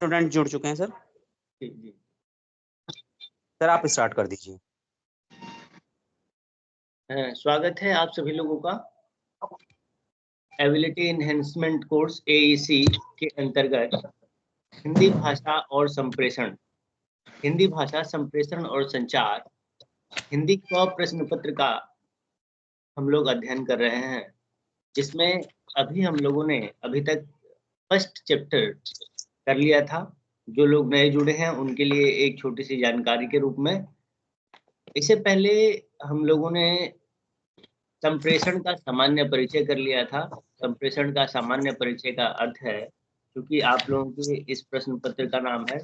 Student जुड़ चुके हैं सर। जी जी सर आप स्टार्ट कर दीजिए। स्वागत है आप सभी लोगों का एबिलिटी एनहेंसमेंट कोर्स AEC के अंतर्गत हिंदी भाषा और संप्रेषण, हिंदी भाषा संप्रेषण और संचार, हिंदी क प्रश्न पत्र का हम लोग अध्ययन कर रहे हैं, जिसमें अभी हम लोगों ने अभी तक फर्स्ट चैप्टर कर लिया था। जो लोग नए जुड़े हैं उनके लिए एक छोटी सी जानकारी के रूप में, इससे पहले हम लोगों ने संप्रेषण का सामान्य परिचय कर लिया था। संप्रेषण का सामान्य परिचय का अर्थ है, क्योंकि आप लोगों के इस प्रश्न पत्र का नाम है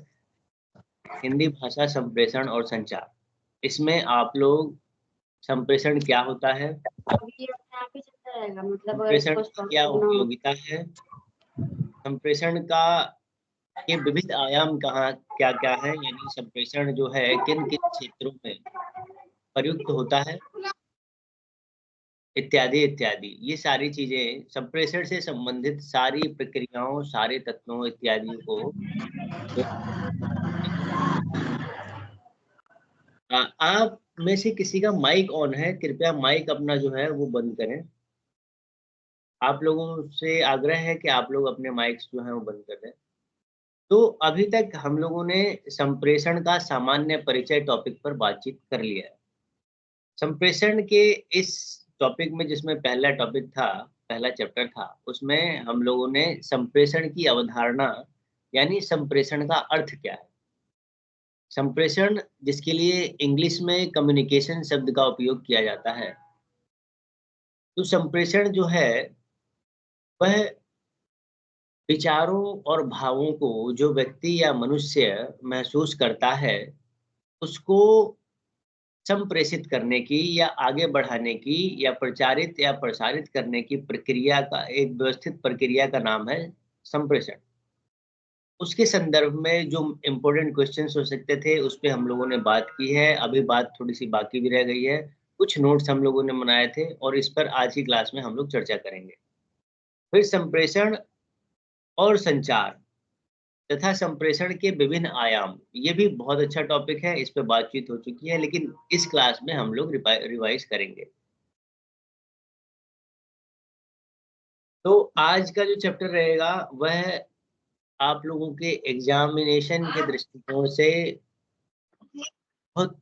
हिंदी भाषा संप्रेषण और संचार, इसमें आप लोग संप्रेषण क्या होता है, संप्रेषण की क्या उपयोगिता है, संप्रेषण का के विविध आयाम कहाँ क्या क्या है, यानी संप्रेषण जो है किन किन क्षेत्रों में प्रयुक्त होता है, इत्यादि इत्यादि। ये सारी चीजें संप्रेषण से संबंधित सारी प्रक्रियाओं, सारे तत्वों इत्यादि को आप में से किसी का माइक ऑन है, कृपया माइक अपना जो है वो बंद करें। आप लोगों से आग्रह है कि आप लोग अपने माइक्स जो है वो बंद कर दें। तो अभी तक हम लोगों ने संप्रेषण का सामान्य परिचय टॉपिक पर बातचीत कर लिया है। संप्रेषण के इस टॉपिक में, जिसमें पहला टॉपिक था, पहला चैप्टर था, उसमें हम लोगों ने संप्रेषण की अवधारणा यानी संप्रेषण का अर्थ क्या है, संप्रेषण जिसके लिए इंग्लिश में कम्युनिकेशन शब्द का उपयोग किया जाता है, तो संप्रेषण जो है वह विचारों और भावों को जो व्यक्ति या मनुष्य महसूस करता है उसको संप्रेषित करने की या आगे बढ़ाने की या प्रचारित या प्रसारित करने की प्रक्रिया का एक व्यवस्थित प्रक्रिया का नाम है संप्रेषण। उसके संदर्भ में जो इम्पोर्टेंट क्वेश्चंस हो सकते थे उस पे हम लोगों ने बात की है। अभी बात थोड़ी सी बाकी भी रह गई है, कुछ नोट्स हम लोगों ने बनाए थे और इस पर आज की क्लास में हम लोग चर्चा करेंगे। फिर संप्रेषण और संचार तथा संप्रेषण के विभिन्न आयाम, ये भी बहुत अच्छा टॉपिक है, इस पे बातचीत हो चुकी है, लेकिन इस क्लास में हम लोग रिवाइज करेंगे। तो आज का जो चैप्टर रहेगा वह आप लोगों के एग्जामिनेशन के दृष्टिकोण से बहुत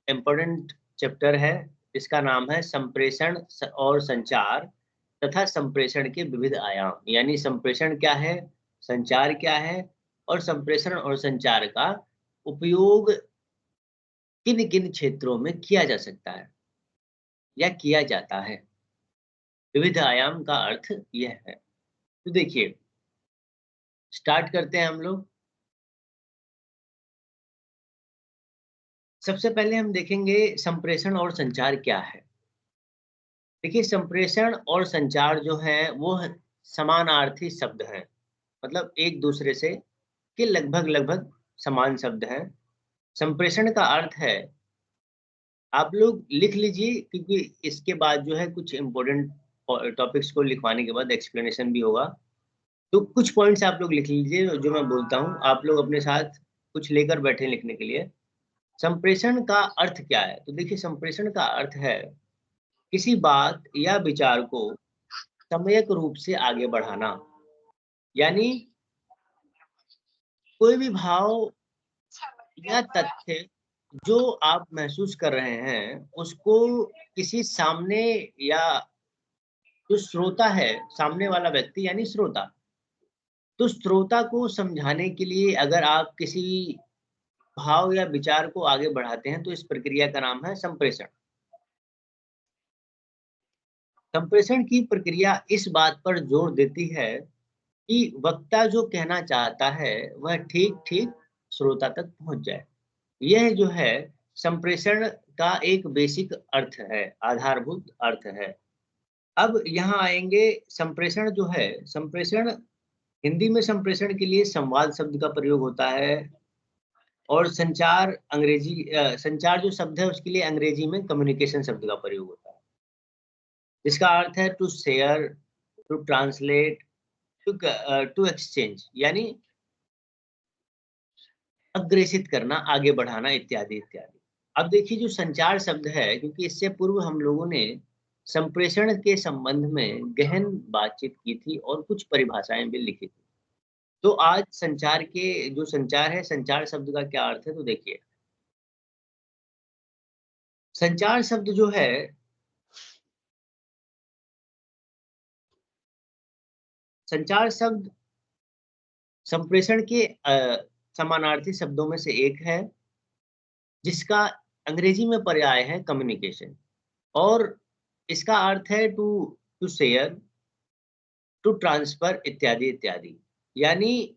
इम्पोर्टेंट चैप्टर है। इसका नाम है संप्रेषण और संचार तथा संप्रेषण के विविध आयाम, यानी संप्रेषण क्या है, संचार क्या है और संप्रेषण और संचार का उपयोग किन किन क्षेत्रों में किया जा सकता है या किया जाता है। विविध आयाम का अर्थ यह है। तो देखिए, स्टार्ट करते हैं हम लोग। सबसे पहले हम देखेंगे संप्रेषण और संचार क्या है। देखिए, संप्रेषण और संचार जो है वो समानार्थी शब्द हैं, मतलब एक दूसरे से के लगभग लगभग समान शब्द हैं। संप्रेषण का अर्थ है, आप लोग लिख लीजिए क्योंकि इसके बाद जो है कुछ इम्पोर्टेंट टॉपिक्स को लिखवाने के बाद एक्सप्लेनेशन भी होगा, तो कुछ पॉइंट्स आप लोग लिख लीजिए जो मैं बोलता हूँ, आप लोग अपने साथ कुछ लेकर बैठे लिखने के लिए। संप्रेषण का अर्थ क्या है, तो देखिए संप्रेषण का अर्थ है किसी बात या विचार को सम्यक रूप से आगे बढ़ाना, यानी कोई भी भाव या तथ्य जो आप महसूस कर रहे हैं उसको किसी सामने या जो श्रोता है, सामने वाला व्यक्ति यानी श्रोता, तो श्रोता को समझाने के लिए अगर आप किसी भाव या विचार को आगे बढ़ाते हैं तो इस प्रक्रिया का नाम है संप्रेषण। संप्रेषण की प्रक्रिया इस बात पर जोर देती है कि वक्ता जो कहना चाहता है वह ठीक ठीक श्रोता तक पहुंच जाए। यह जो है संप्रेषण का एक बेसिक अर्थ है, आधारभूत अर्थ है। अब यहाँ आएंगे, संप्रेषण जो है, संप्रेषण हिंदी में संप्रेषण के लिए संवाद शब्द का प्रयोग होता है और संचार संचार जो शब्द है उसके लिए अंग्रेजी में कम्युनिकेशन शब्द का प्रयोग होता है, जिसका अर्थ है to share, to translate, to exchange, यानी अग्रेसित करना, आगे बढ़ाना इत्यादि इत्यादि। अब देखिए जो संचार शब्द है, क्योंकि इससे पूर्व हम लोगों ने संप्रेषण के संबंध में गहन बातचीत की थी और कुछ परिभाषाएं भी लिखी थी। तो आज संचार के जो संचार है, संचार शब्द का क्या अर्थ है, तो देखिए संचार शब्द जो है, संचार शब्द संप्रेषण के समानार्थी शब्दों में से एक है, जिसका अंग्रेजी में पर्याय है कम्युनिकेशन, और इसका अर्थ है to to share, to transfer इत्यादि इत्यादि। यानी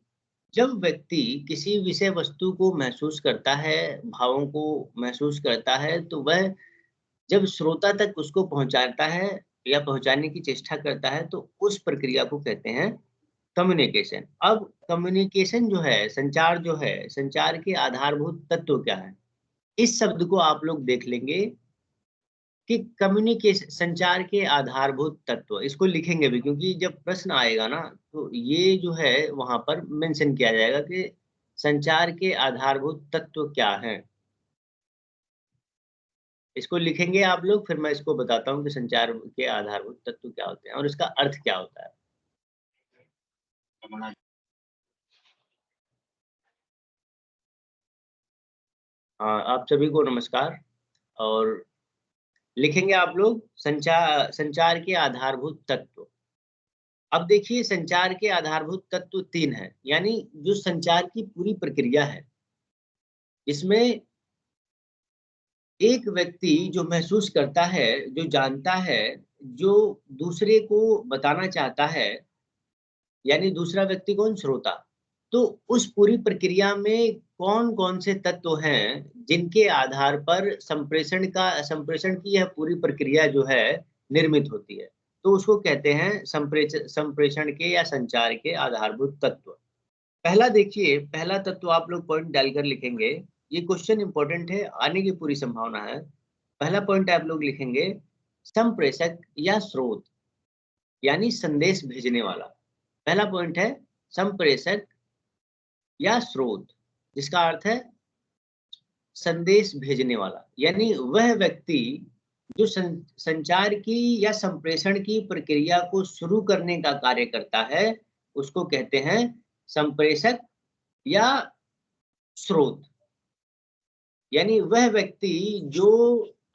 जब व्यक्ति किसी विषय वस्तु को महसूस करता है, भावों को महसूस करता है, तो वह जब श्रोता तक उसको पहुंचाता है या पहुंचाने की चेष्टा करता है, तो उस प्रक्रिया को कहते हैं कम्युनिकेशन। अब कम्युनिकेशन जो है, संचार जो है, संचार के आधारभूत तत्व क्या है, इस शब्द को आप लोग देख लेंगे कि कम्युनिकेशन संचार के आधारभूत तत्व, इसको लिखेंगे भी, क्योंकि जब प्रश्न आएगा ना, तो ये जो है वहां पर मेंशन किया जाएगा कि संचार के आधारभूत तत्व क्या हैं। इसको लिखेंगे आप लोग, फिर मैं इसको बताता हूँ कि संचार के आधारभूत तत्व क्या होते हैं और इसका अर्थ क्या होता है। हाँ, आप सभी को नमस्कार। और लिखेंगे आप लोग संचार, संचार के आधारभूत तत्व। अब देखिए संचार के आधारभूत तत्व 3 हैं, यानी जो संचार की पूरी प्रक्रिया है, इसमें एक व्यक्ति जो महसूस करता है, जो जानता है, जो दूसरे को बताना चाहता है, यानी दूसरा व्यक्ति कौन, श्रोता। तो उस पूरी प्रक्रिया में कौन-कौन से तत्व हैं, जिनके आधार पर संप्रेषण की यह पूरी प्रक्रिया जो है निर्मित होती है। तो उसको कहते हैं संप्रेषण के या संचार के आधारभूत तत्व। पहला देखिए, पहला तत्व आप लोग पॉइंट डालकर लिखेंगे। ये क्वेश्चन इंपॉर्टेंट है, आने की पूरी संभावना है। पहला पॉइंट आप लोग लिखेंगे संप्रेषक या स्रोत, यानी संदेश भेजने वाला। पहला पॉइंट है संप्रेषक या स्रोत, जिसका अर्थ है संदेश भेजने वाला, यानी वह व्यक्ति जो संचार की या संप्रेषण की प्रक्रिया को शुरू करने का कार्य करता है, उसको कहते हैं संप्रेषक या स्रोत। यानी वह व्यक्ति जो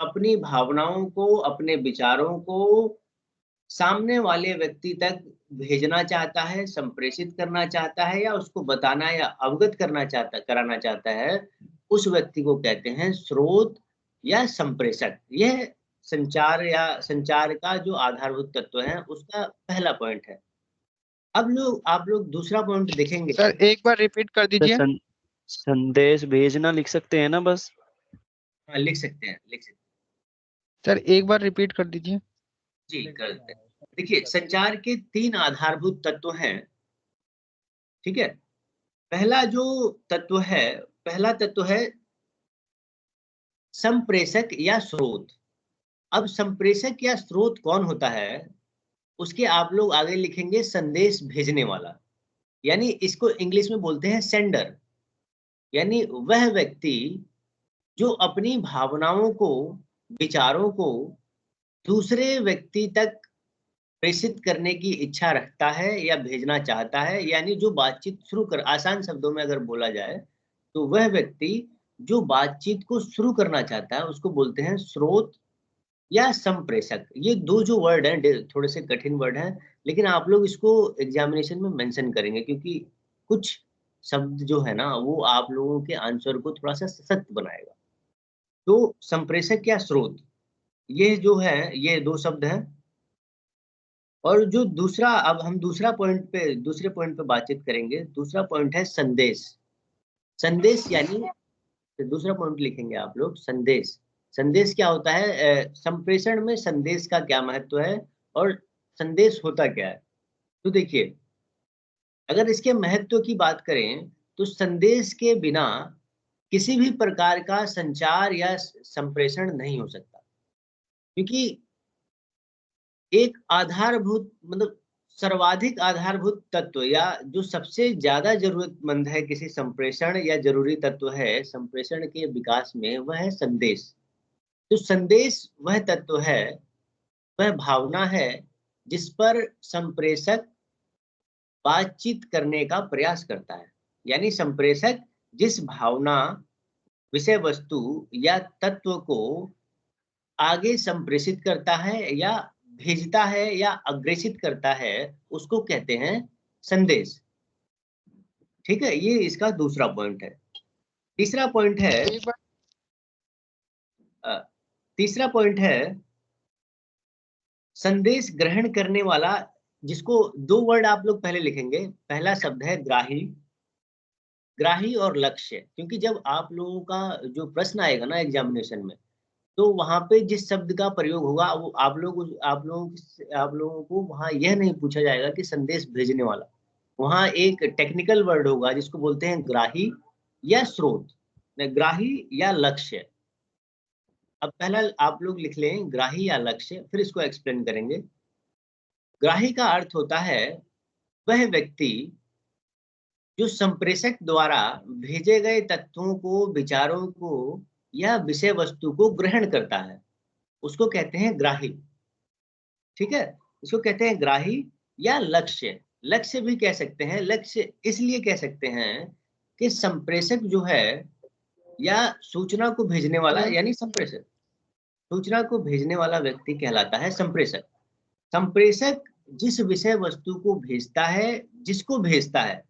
अपनी भावनाओं को, अपने विचारों को सामने वाले व्यक्ति तक भेजना चाहता है, संप्रेषित करना चाहता है, या उसको बताना या अवगत कराना चाहता है, उस व्यक्ति को कहते हैं स्रोत या संप्रेषक। यह संचार का जो आधारभूत तत्व है, उसका पहला पॉइंट है। अब आप लोग दूसरा पॉइंट देखेंगे। सर एक बार रिपीट कर सर दीजिए। संदेश भेजना लिख सकते हैं ना बस? हाँ, लिख सकते हैं, लिख सकते हैं। सर एक बार रिपीट कर दीजिए। जी, करते हैं। देखिए संचार के 3 आधारभूत तत्व हैं, ठीक है। पहला जो तत्व है, पहला तत्व है संप्रेषक या स्रोत। अब संप्रेषक या स्रोत कौन होता है, उसके आप लोग आगे लिखेंगे संदेश भेजने वाला, यानी इसको इंग्लिश में बोलते हैं सेंडर। यानी वह व्यक्ति जो अपनी भावनाओं को, विचारों को दूसरे व्यक्ति तक प्रेषित करने की इच्छा रखता है या भेजना चाहता है, यानी जो बातचीत शुरू कर, आसान शब्दों में अगर बोला जाए, तो वह व्यक्ति जो बातचीत को शुरू करना चाहता है, उसको बोलते हैं स्रोत या संप्रेषक। ये दो जो वर्ड हैं, थोड़े से कठिन वर्ड हैं, लेकिन आप लोग इसको एग्जामिनेशन में मेंशन करेंगे, क्योंकि कुछ शब्द जो है ना, वो आप लोगों के आंसर को थोड़ा सा सशक्त बनाएगा। तो संप्रेषक या स्रोत, ये जो है, ये दो शब्द हैं। और जो दूसरा, अब हम दूसरे पॉइंट पे बातचीत करेंगे। दूसरा पॉइंट है संदेश। संदेश यानी, तो दूसरा पॉइंट लिखेंगे आप लोग संदेश। संदेश क्या होता है, संप्रेषण में संदेश का क्या महत्व है और संदेश होता क्या है। तो देखिए, अगर इसके महत्व की बात करें, तो संदेश के बिना किसी भी प्रकार का संचार या संप्रेषण नहीं हो सकता, क्योंकि एक आधारभूत, मतलब सर्वाधिक आधारभूत तत्व या जो सबसे ज्यादा जरूरतमंद है किसी संप्रेषण या जरूरी तत्व है संप्रेषण के विकास में, वह है संदेश। तो संदेश वह तत्व है, वह भावना है जिस पर संप्रेषक बातचीत करने का प्रयास करता है। यानी संप्रेषक जिस भावना, विषय वस्तु या तत्व को आगे संप्रेषित करता है या भेजता है या अग्रेषित करता है, उसको कहते हैं संदेश। ठीक है, ये इसका दूसरा पॉइंट है। तीसरा पॉइंट है एक बार तीसरा पॉइंट है संदेश ग्रहण करने वाला, जिसको दो वर्ड आप लोग पहले लिखेंगे। पहला शब्द है ग्राही, ग्राही और लक्ष्य। क्योंकि जब आप लोगों का जो प्रश्न आएगा ना एग्जामिनेशन में, तो वहां पे जिस शब्द का प्रयोग होगा वो आप लोगों को वहां यह नहीं पूछा जाएगा कि संदेश भेजने वाला। वहां एक टेक्निकल वर्ड होगा जिसको बोलते हैं ग्राही या स्रोत, ग्राही या लक्ष्य। अब पहला आप लोग लिख लें ग्राही या लक्ष्य, फिर इसको एक्सप्लेन करेंगे। ग्राही का अर्थ होता है वह व्यक्ति जो संप्रेषक द्वारा भेजे गए तत्वों को, विचारों को या विषय वस्तु को ग्रहण करता है, उसको कहते हैं ग्राही। ठीक है, इसको कहते हैं ग्राही या लक्ष्य। लक्ष्य भी कह सकते हैं। लक्ष्य इसलिए कह सकते हैं कि संप्रेषक जो है या सूचना को भेजने वाला, यानी संप्रेषक, सूचना को भेजने वाला व्यक्ति कहलाता है संप्रेषक। संप्रेषक जिस विषय वस्तु को भेजता है, जिसको भेजता है,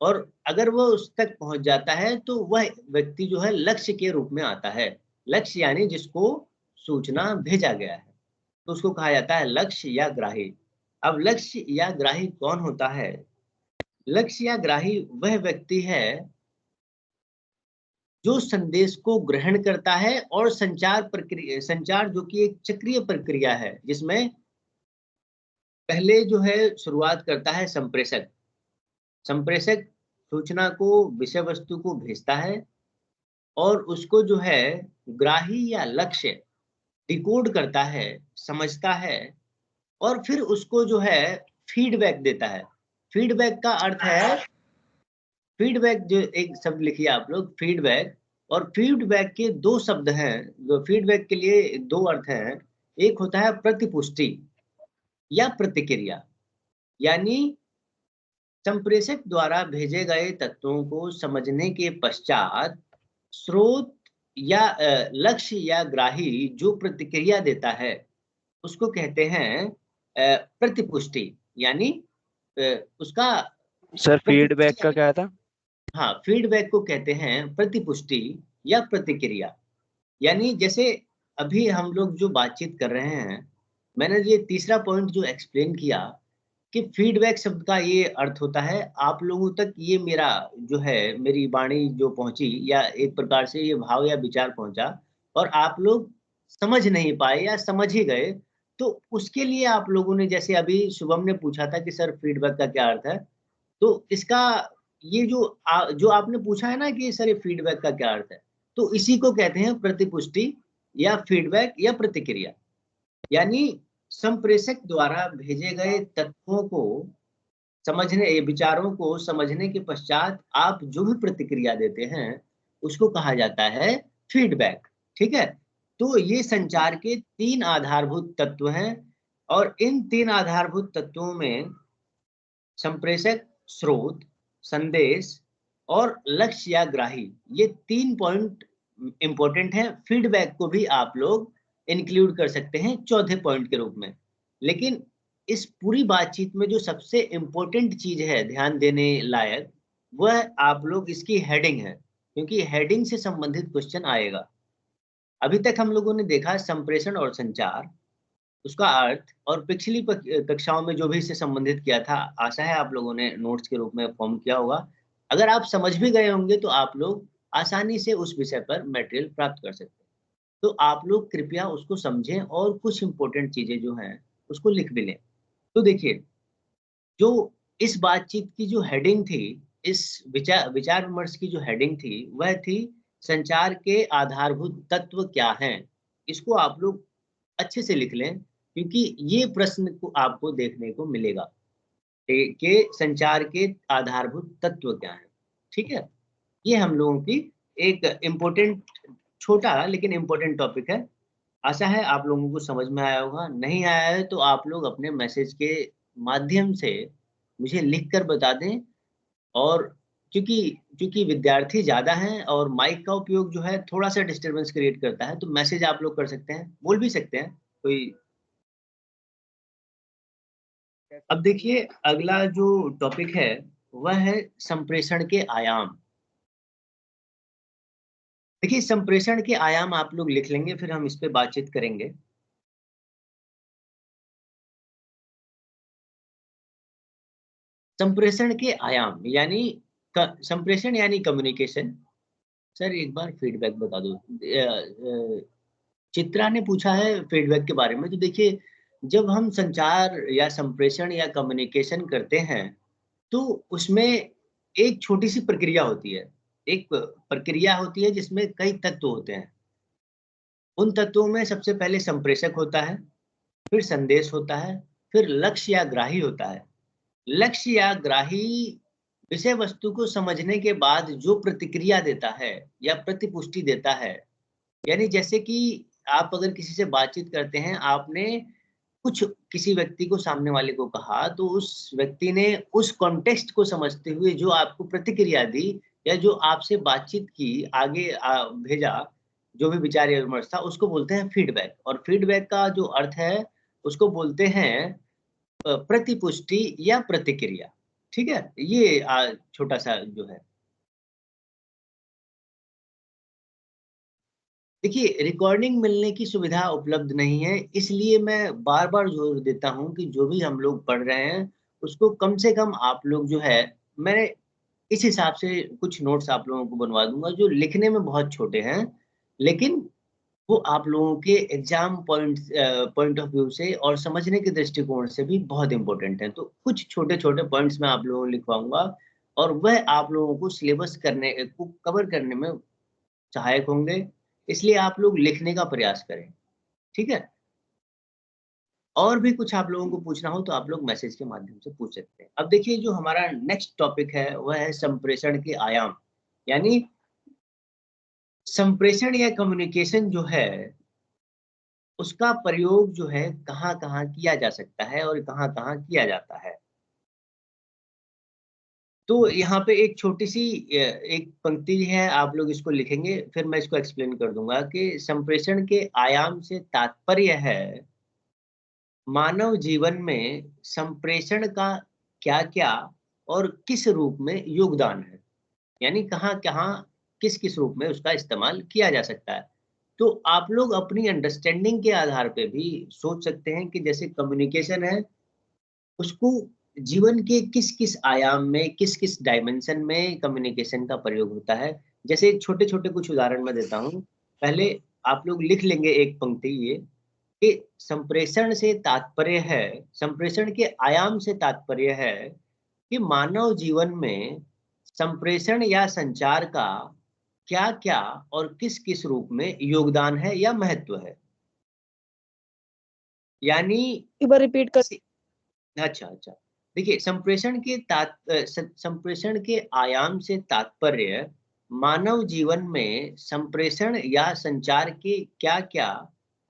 और अगर वह उस तक पहुंच जाता है तो वह व्यक्ति जो है लक्ष्य के रूप में आता है। लक्ष्य यानी जिसको सूचना भेजा गया है, तो उसको कहा जाता है लक्ष्य या ग्राही। अब लक्ष्य या ग्राही कौन होता है? लक्ष्य या ग्राही वह व्यक्ति है जो संदेश को ग्रहण करता है और संचार जो कि एक चक्रीय प्रक्रिया है, जिसमें पहले जो है शुरुआत करता है संप्रेषक। संप्रेषक सूचना को, विषय वस्तु को भेजता है और उसको जो है ग्राही या लक्ष्य डिकोड करता है, समझता है, और फिर उसको जो है फीडबैक देता है। फीडबैक का अर्थ है, फीडबैक जो एक शब्द लिखिए आप लोग, फीडबैक। और फीडबैक के दो शब्द हैं, जो फीडबैक के लिए दो अर्थ हैं। एक होता है प्रतिपुष्टि या प्रतिक्रिया। यानी संप्रेषक द्वारा भेजे गए तत्वों को समझने के पश्चात स्रोत या लक्ष्य या ग्राही जो प्रतिक्रिया देता है, उसको कहते हैं प्रतिपुष्टि। यानी उसका सर फीडबैक का क्या था? हाँ, फीडबैक को कहते हैं प्रतिपुष्टि या प्रतिक्रिया। यानी जैसे अभी हम लोग जो बातचीत कर रहे हैं, मैंने ये तीसरा पॉइंट जो एक्सप्लेन किया कि फीडबैक शब्द का ये अर्थ होता है आप लोगों तक ये मेरा जो है, मेरी वाणी जो पहुंची या एक प्रकार से ये भाव या विचार पहुंचा और आप लोग समझ नहीं पाए या समझ ही गए, तो उसके लिए आप लोगों ने, जैसे अभी शुभम ने पूछा था कि सर फीडबैक का क्या अर्थ है, तो इसका ये जो आपने पूछा है ना कि सर ये फीडबैक का क्या अर्थ है, तो इसी को कहते हैं प्रतिपुष्टि या फीडबैक या प्रतिक्रिया। यानी संप्रेषक द्वारा भेजे गए तत्वों को समझने, विचारों को समझने के पश्चात आप जो भी प्रतिक्रिया देते हैं उसको कहा जाता है फीडबैक। ठीक है, तो ये संचार के तीन आधारभूत तत्व हैं और इन तीन आधारभूत तत्वों में संप्रेषक, स्रोत, संदेश और लक्ष्य या ग्राही, ये तीन पॉइंट इंपॉर्टेंट है। फीडबैक को भी आप लोग इंक्लूड कर सकते हैं चौथे पॉइंट के रूप में। लेकिन इस पूरी बातचीत में जो सबसे इंपॉर्टेंट चीज है ध्यान देने लायक, वह आप लोग इसकी हेडिंग है, क्योंकि हेडिंग से संबंधित क्वेश्चन आएगा। अभी तक हम लोगों ने देखा संप्रेषण और संचार, उसका अर्थ, और पिछली कक्षाओं में जो भी इससे संबंधित किया था, आशा है आप लोगों ने नोट्स के रूप में फॉर्म किया होगा। अगर आप समझ भी गए होंगे तो आप लोग आसानी से उस विषय पर मटेरियल प्राप्त कर सकते हैं। तो आप लोग कृपया उसको समझें और कुछ इंपॉर्टेंट चीजें जो हैं उसको लिख भी लें। तो देखिए, जो इस बातचीत की जो हेडिंग थी, इस विचार विमर्श की जो हेडिंग थी, वह थी संचार के आधारभूत तत्व क्या हैं। इसको आप लोग अच्छे से लिख लें, क्योंकि ये प्रश्न को आपको देखने को मिलेगा। के संचार के आधारभूत तत्व क्या हैं। ठीक है, ये हम लोगों की एक इम्पोर्टेंट, छोटा लेकिन इम्पोर्टेंट टॉपिक है। आशा है आप लोगों को समझ में आया होगा। नहीं आया है तो आप लोग अपने मैसेज के माध्यम से मुझे लिख कर बता दें। और क्योंकि क्योंकि विद्यार्थी ज़्यादा हैं और माइक का उपयोग जो है थोड़ा-सा डिस्टर्बेंस क्रिएट करता है, तो मैसेज आप लोग कर सकते हैं, बोल भी सकते हैं, कोई। अब देखिए अगला जो टॉपिक है वह है संप्रेषण के आयाम। देखिए संप्रेषण के आयाम आप लोग लिख लेंगे, फिर हम इस पे बातचीत करेंगे। संप्रेषण के आयाम यानी संप्रेषण यानी कम्युनिकेशन। सर एक बार फीडबैक बता दो। चित्रा ने पूछा है फीडबैक के बारे में। तो देखिए जब हम संचार या संप्रेषण या कम्युनिकेशन करते हैं तो उसमें एक छोटी सी प्रक्रिया होती है। एक प्रक्रिया होती है जिसमें कई तत्व होते हैं। उन तत्वों में सबसे पहले संप्रेषक होता है, फिर संदेश होता है, फिर लक्ष्य या ग्राही होता है। लक्ष्य या ग्राही विषय वस्तु को समझने के बाद जो प्रतिक्रिया देता है या प्रतिपुष्टि देता है। यानी जैसे कि आप अगर किसी से बातचीत करते हैं, आपने कुछ किसी व्यक्ति को, सामने वाले को कहा, तो उस व्यक्ति ने उस कॉन्टेक्स्ट को समझते हुए जो आपको प्रतिक्रिया दी या जो आपसे बातचीत की, आगे भेजा, जो भी विचार या विमर्श था, उसको बोलते हैं फीडबैक। और फीडबैक का जो अर्थ है, उसको बोलते हैं प्रतिपुष्टि या प्रतिक्रिया। ठीक है? ये छोटा-सा जो है। देखिए, रिकॉर्डिंग मिलने की सुविधा उपलब्ध नहीं है, इसलिए मैं बार-बार ज़ोर देता हूँ कि जो भी हम लोग पढ़ रहे हैं, उसको कम से कम आप लोग जो है, मैं इस हिसाब से कुछ नोट्स आप लोगों को बनवा दूँगा, जो लिखने में बहुत छोटे हैं, लेकिन वो आप लोगों के एग्ज़ाम पॉइंट ऑफ व्यू से और समझने के दृष्टिकोण से भी बहुत इम्पोर्टेंट हैं। तो कुछ छोटे-छोटे पॉइंट्स मैं आप लोगों को लिखवाऊँगा और वह आप लोगों को सिलेबस करने को कवर करने में सहायक होंगे, इसलिए आप लोग लिखने का प्रयास करें, ठीक है? और भी कुछ आप लोगों को पूछना हो तो आप लोग मैसेज के माध्यम से पूछ सकते हैं। अब देखिए जो हमारा नेक्स्ट टॉपिक है वह है संप्रेषण के आयाम। यानी संप्रेषण या कम्युनिकेशन जो है, उसका प्रयोग जो है कहाँ-कहाँ किया जा सकता है और कहाँ-कहाँ किया जाता है। तो यहाँ पे एक छोटी-सी एक पंक्ति है, आप लोग इसको लिखेंगे, फिर मैं इसको एक्सप्लेन कर दूँगा कि संप्रेषण के आयाम से तात्पर्य है मानव जीवन में संप्रेषण का क्या-क्या और किस रूप में योगदान है। यानी कहाँ-कहाँ, किस-किस रूप में उसका इस्तेमाल किया जा सकता है। तो आप लोग अपनी अंडरस्टैंडिंग के आधार पे भी सोच सकते हैं कि जैसे कम्युनिकेशन है, उसको जीवन के किस-किस आयाम में, किस-किस डायमेंशन में कम्युनिकेशन का प्रयोग होता है। जैसे छोटे-छोटे कुछ उदाहरण मैं देता हूँ। पहले आप लोग लिख लेंगे एक पंक्ति ये, कि संप्रेषण के आयाम से तात्पर्य है कि मानव जीवन में संप्रेषण या संचार का क्या-क्या और किस-किस रूप में योगदान है या महत्व है। यानी एक बार रिपीट कर। अच्छा, अच्छा। देखिए संप्रेषण के आयाम से तात्पर्य मानव जीवन में संप्रेषण या संचार के क्या-क्या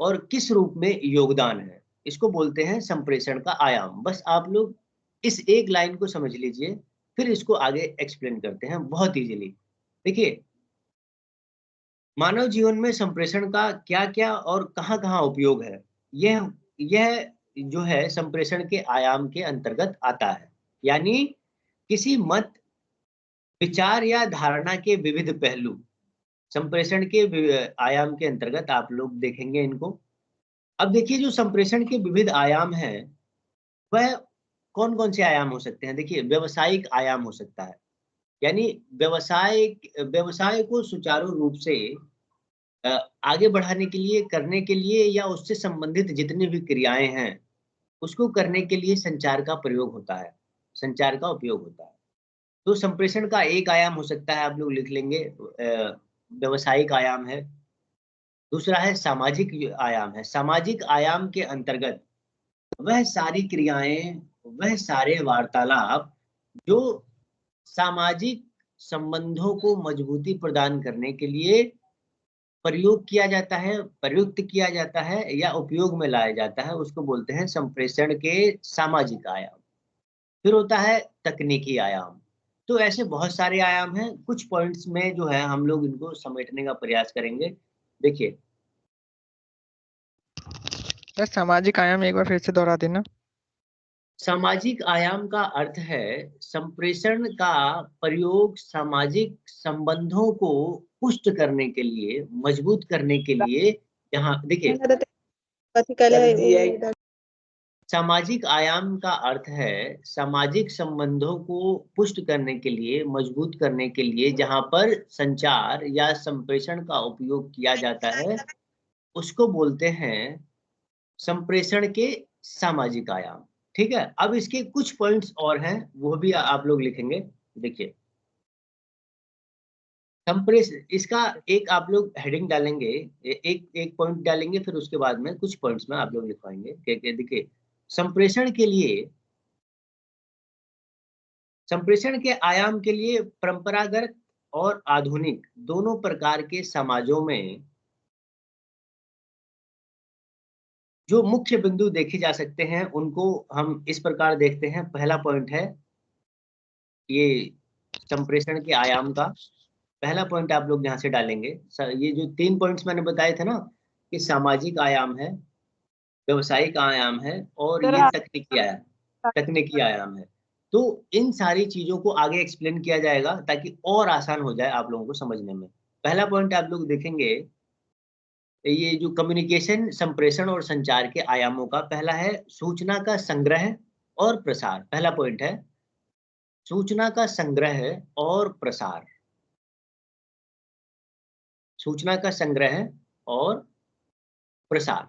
और किस रूप में योगदान है। इसको बोलते हैं संप्रेषण का आयाम। बस आप लोग इस एक लाइन को समझ लीजिए, फिर इसको आगे एक्सप्लेन करते हैं बहुत ईज़िली। देखिए, मानव जीवन में संप्रेषण का क्या-क्या और कहाँ-कहाँ उपयोग है? यह जो है संप्रेषण के आयाम के अंतर्गत आता है। यानी किसी मत, विचार या धारणा के विविध पहलू संप्रेषण के आयाम के अंतर्गत आप लोग देखेंगे इनको। अब देखिए जो संप्रेषण के विविध आयाम हैं, वह कौन-कौन से आयाम हो सकते हैं? देखिए व्यावसायिक आयाम हो सकता है। यानी व्यवसाय को सुचारू रूप से अ, आगे बढ़ाने के लिए, करने के लिए या उससे संबंधित जितनी भी क्रियाएँ हैं, उसको करने के लिए संचार का प्रयोग होता है, संचार का उपयोग होता है। तो संप्रेषण का एक आयाम हो सकता है, आप लोग लिख लेंगे व्यावसायिक आयाम है। दूसरा है सामाजिक आयाम है। सामाजिक आयाम के अंतर्गत वह सारी क्रियाएँ वह सारे वार्तालाप जो सामाजिक संबंधों को मजबूती प्रदान करने के लिए प्रयोग किया जाता है, प्रयुक्त किया जाता है या उपयोग में लाया जाता है, उसको बोलते हैं संप्रेषण के सामाजिक आयाम। फिर होता है तकनीकी आयाम। तो ऐसे बहुत सारे आयाम हैं, कुछ पॉइंट्स में जो है हम लोग इनको समेटने का प्रयास करेंगे। देखिए, सर सामाजिक आयाम एक बार फिर से दोहरा देना। सामाजिक आयाम का अर्थ है संप्रेषण का प्रयोग सामाजिक संबंधों को पुष्ट करने के लिए, मजबूत करने के लिए। यहाँ देखिए, सामाजिक आयाम का अर्थ है सामाजिक संबंधों को पुष्ट करने के लिए, मजबूत करने के लिए जहां पर संचार या संप्रेषण का उपयोग किया जाता है, उसको बोलते हैं संप्रेषण के सामाजिक आयाम। ठीक है, अब इसके कुछ पॉइंट्स और हैं, वो भी आप लोग लिखेंगे। देखिए, संप्रेषण, इसका एक आप लोग हेडिंग डालेंगे, एक एक पॉइंट डालेंगे, फिर उसके बाद में कुछ पॉइंट्स में आप लोग लिखवाएंगे कि देखिए, संप्रेषण के लिए, संप्रेषण के आयाम के लिए परंपरागत और आधुनिक दोनों प्रकार के समाजों में जो मुख्य बिंदु देखे जा सकते हैं उनको हम इस प्रकार देखते हैं। पहला पॉइंट है ये संप्रेषण के आयाम का पहला पॉइंट आप लोग यहाँ से डालेंगे। ये जो 3 पॉइंट्स मैंने बताए थे ना, कि सामाजिक आयाम है, व्यवसायिक आयाम है और ये तकनीकी आयाम है। तो इन सारी चीजों को आगे एक्सप्लेन किया जाएगा ताकि और आसान हो जाए आप लोगों को समझने में। पहला पॉइंट आप लोग देखेंगे, ये जो कम्युनिकेशन, संप्रेषण और संचार के आयामों का पहला है सूचना का संग्रह और प्रसार। पहला पॉइंट है सूचना का संग्रह और प्रसार। सूचना का संग्रह और प्रसार।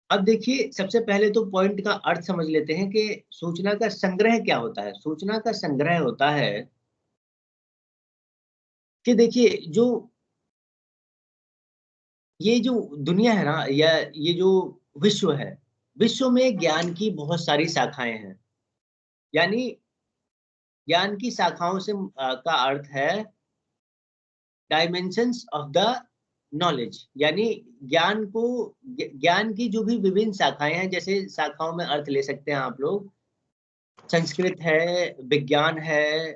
अब देखिए, सबसे पहले तो पॉइंट का अर्थ समझ लेते हैं कि सूचना का संग्रह क्या होता है। सूचना का संग्रह होता है कि देखिए, जो ये जो दुनिया है ना, या ये जो विश्व है, विश्व में ज्ञान की बहुत सारी शाखाएं हैं। यानी ज्ञान की शाखाओं से का अर्थ है डायमेंशंस ऑफ द नॉलेज। यानी ज्ञान की जो भी विभिन्न शाखाएं हैं, जैसे शाखाओं में अर्थ ले सकते हैं आप लोग, संस्कृत है, विज्ञान है,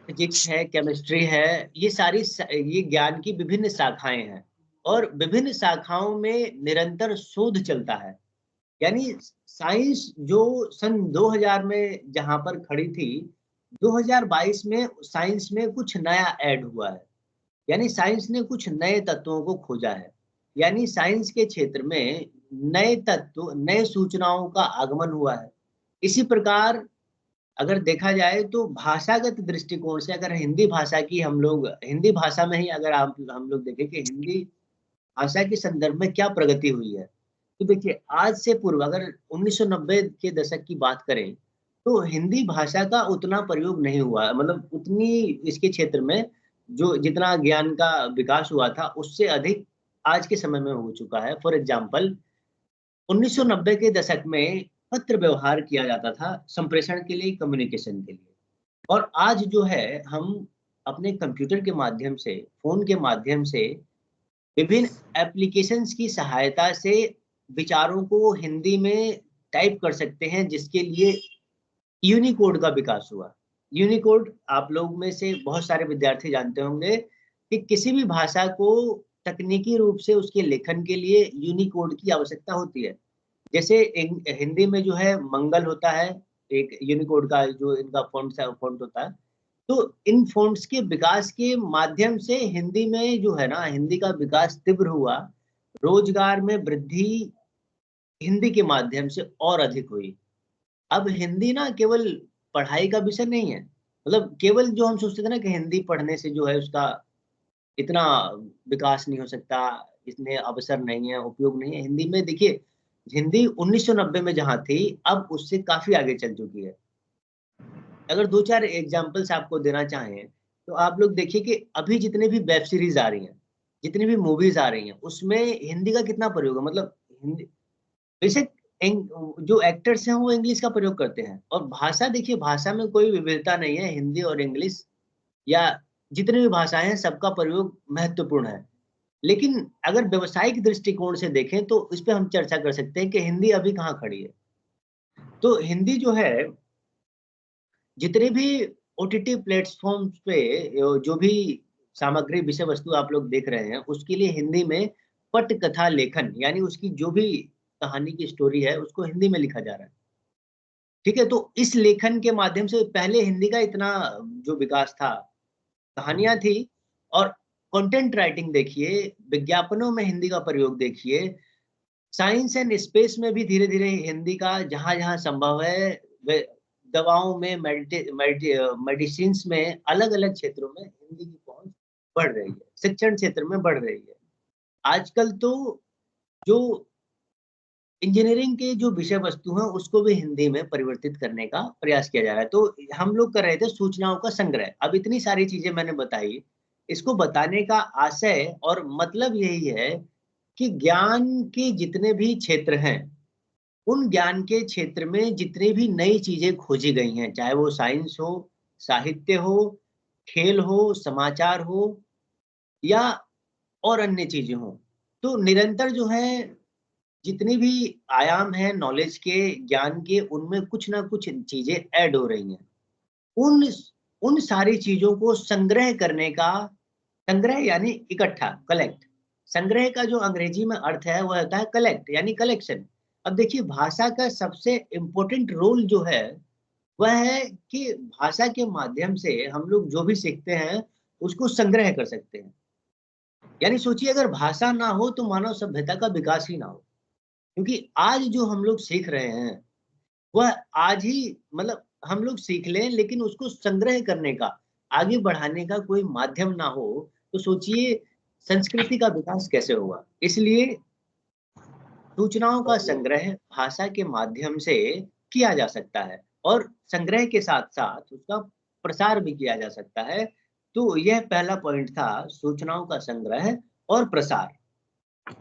फिजिक्स है, केमिस्ट्री है। ये ज्ञान की विभिन्न शाखाएं हैं और विभिन्न शाखाओं में निरंतर शोध चलता है। यानी साइंस जो सन 2000 में जहां पर खड़ी थी, 2022 में साइंस में कुछ नया ऐड हुआ है। यानी साइंस ने कुछ नए तत्वों को खोजा है। यानी साइंस के क्षेत्र में नए तत्व, नए सूचनाओं का आगमन हुआ है। इसी प्रकार अगर देखा जाए तो भाषागत दृष्टिकोण से, अगर हिंदी भाषा की हम लोग, हिंदी भाषा में ही अगर हम लोग देखें कि हिंदी भाषा के संदर्भ में क्या प्रगति हुई है, तो देखिए, आज से पूर्व अगर 1990 के दशक की बात करें तो हिंदी भाषा का उतना प्रयोग नहीं हुआ, मतलब उतनी इसके क्षेत्र में जो जितना ज्ञान का विकास हुआ था उससे अधिक आज के समय में हो चुका है। फॉर एग्जाम्पल, 1990 के दशक में पत्र व्यवहार किया जाता था संप्रेषण के लिए, कम्युनिकेशन के लिए। और आज जो है हम अपने कंप्यूटर के माध्यम से, फोन के माध्यम से, विभिन्न एप्लीकेशंस की सहायता से विचारों को हिंदी में टाइप कर सकते हैं, जिसके लिए यूनिकोड का विकास हुआ। यूनिकोड आप लोग में से बहुत सारे विद्यार्थी जानते होंगे कि किसी भी भाषा को तकनीकी रूप से उसके लेखन के लिए यूनिकोड की आवश्यकता होती है। जैसे हिंदी में जो है मंगल होता है, एक यूनिकोड का जो इनका फॉन्ट होता है। तो इन फॉन्ट्स के विकास के माध्यम से हिंदी में जो है ना, हिंदी का विकास तीव्र हुआ। रोजगार में वृद्धि हिंदी के माध्यम से और अधिक हुई। अब हिंदी ना केवल पढ़ाई का विषय नहीं है, मतलब केवल जो हम सोचते थे ना कि हिंदी पढ़ने से जो है उसका इतना विकास नहीं हो सकता, इतने अवसर नहीं है, उपयोग नहीं है। हिंदी में देखिए, हिंदी 1990 में जहां थी, अब उससे काफी आगे चल चुकी है। अगर 2-4 एग्जांपल्स आपको देना चाहें तो आप लोग देखिए कि अभी जितने भी वेब सीरीज आ रही हैं, जितनी भी मूवीज आ रही हैं, उसमें हिंदी का कितना प्रयोग है। मतलब हिंदी बेशक जो एक्टर्स हैं वो इंग्लिश का प्रयोग करते हैं। और भाषा, देखिए भाषा में कोई विविधता नहीं है, हिंदी और इंग्लिश या जितनी भी भाषाएं हैं सबका प्रयोग महत्वपूर्ण है। लेकिन अगर व्यवसायिक दृष्टिकोण से देखें तो इस पे हम चर्चा कर सकते हैं कि हिंदी अभी कहाँ खड़ी है। तो हिंदी जो है, जितने भी ओटीटी प्लेटफॉर्म पे जो भी सामग्री विषय वस्तु आप लोग देख रहे हैं, उसके लिए हिंदी में पटकथा लेखन, यानी उसकी जो भी कहानी की स्टोरी है उसको हिंदी में लिखा जा रहा है। ठीक है, तो इस लेखन के माध्यम से पहले हिंदी का इतना जो विकास था, कहानियां थी, और कंटेंट राइटिंग देखिए, विज्ञापनों में हिंदी का प्रयोग देखिए, साइंस एंड स्पेस में भी धीरे धीरे हिंदी का जहां जहां संभव है, दवाओं में, मेडिसिन में, अलग अलग क्षेत्रों में हिंदी की पहुंच बढ़ रही है, शिक्षण क्षेत्र में बढ़ रही है। आजकल तो जो इंजीनियरिंग के जो विषय वस्तु हैं उसको भी हिंदी में परिवर्तित करने का प्रयास किया जा रहा है। तो हम लोग कर रहे थे सूचनाओं का संग्रह। अब इतनी सारी चीजें मैंने बताई, इसको बताने का आशय और मतलब यही है कि ज्ञान के जितने भी क्षेत्र हैं, उन ज्ञान के क्षेत्र में जितनी भी नई चीजें खोजी गई हैं, चाहे वो साइंस हो, साहित्य हो, खेल हो, समाचार हो, या और अन्य चीजें हों, तो निरंतर जो है जितनी भी आयाम है नॉलेज के, ज्ञान के, उनमें कुछ ना कुछ चीजें ऐड हो रही हैं। उन उन सारी चीजों को संग्रह करने का, संग्रह यानी इकट्ठा, कलेक्ट। संग्रह का जो अंग्रेजी में अर्थ है वह होता है कलेक्ट, यानी कलेक्शन। अब देखिए भाषा का सबसे इम्पोर्टेंट रोल जो है वह है कि भाषा के माध्यम से हम लोग जो भी सीखते हैं उसको संग्रह कर सकते हैं। यानी सोचिए, अगर भाषा ना हो तो मानव सभ्यता का विकास ही ना हो। क्योंकि आज जो हम लोग सीख रहे हैं वह आज ही, मतलब हम लोग सीख लें लेकिन उसको संग्रह करने का, आगे बढ़ाने का कोई माध्यम ना हो, तो सोचिए संस्कृति का विकास कैसे होगा। इसलिए सूचनाओं का संग्रह भाषा के माध्यम से किया जा सकता है, और संग्रह के साथ साथ उसका प्रसार भी किया जा सकता है। तो यह पहला पॉइंट था, सूचनाओं का संग्रह और प्रसार,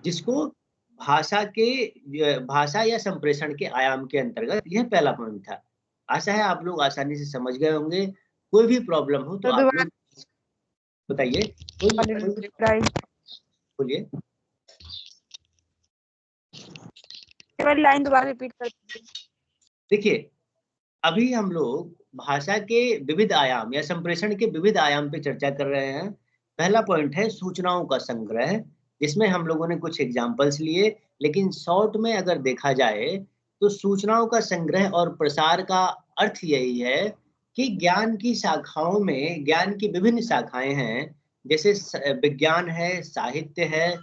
जिसको भाषा या संप्रेषण के आयाम के अंतर्गत यह पहला पॉइंट था। आशा है आप लोग आसानी से समझ गए होंगे। कोई भी प्रॉब्लम हो तो तो आप दोबारा लोग बताइए। कोई रिप्लाई बोलिए। वाली लाइन दोबारा रिपीट कर दीजिए। देखिए, अभी हम लोग भाषा के विविध आयाम या संप्रेषण के विविध आयाम पे चर्चा कर रहे हैं। पहला पॉइंट है सूचनाओं का संग्रह, जिसमें हम लोगों ने कुछ एग्जाम्पल्स लिए, लेकिन शॉर्ट में अगर देखा जाए तो सूचनाओं का संग्रह और प्रसार का अर्थ यही है कि ज्ञान की शाखाओं में, ज्ञान की विभिन्न शाखाएं हैं, जैसे विज्ञान है, साहित्य है,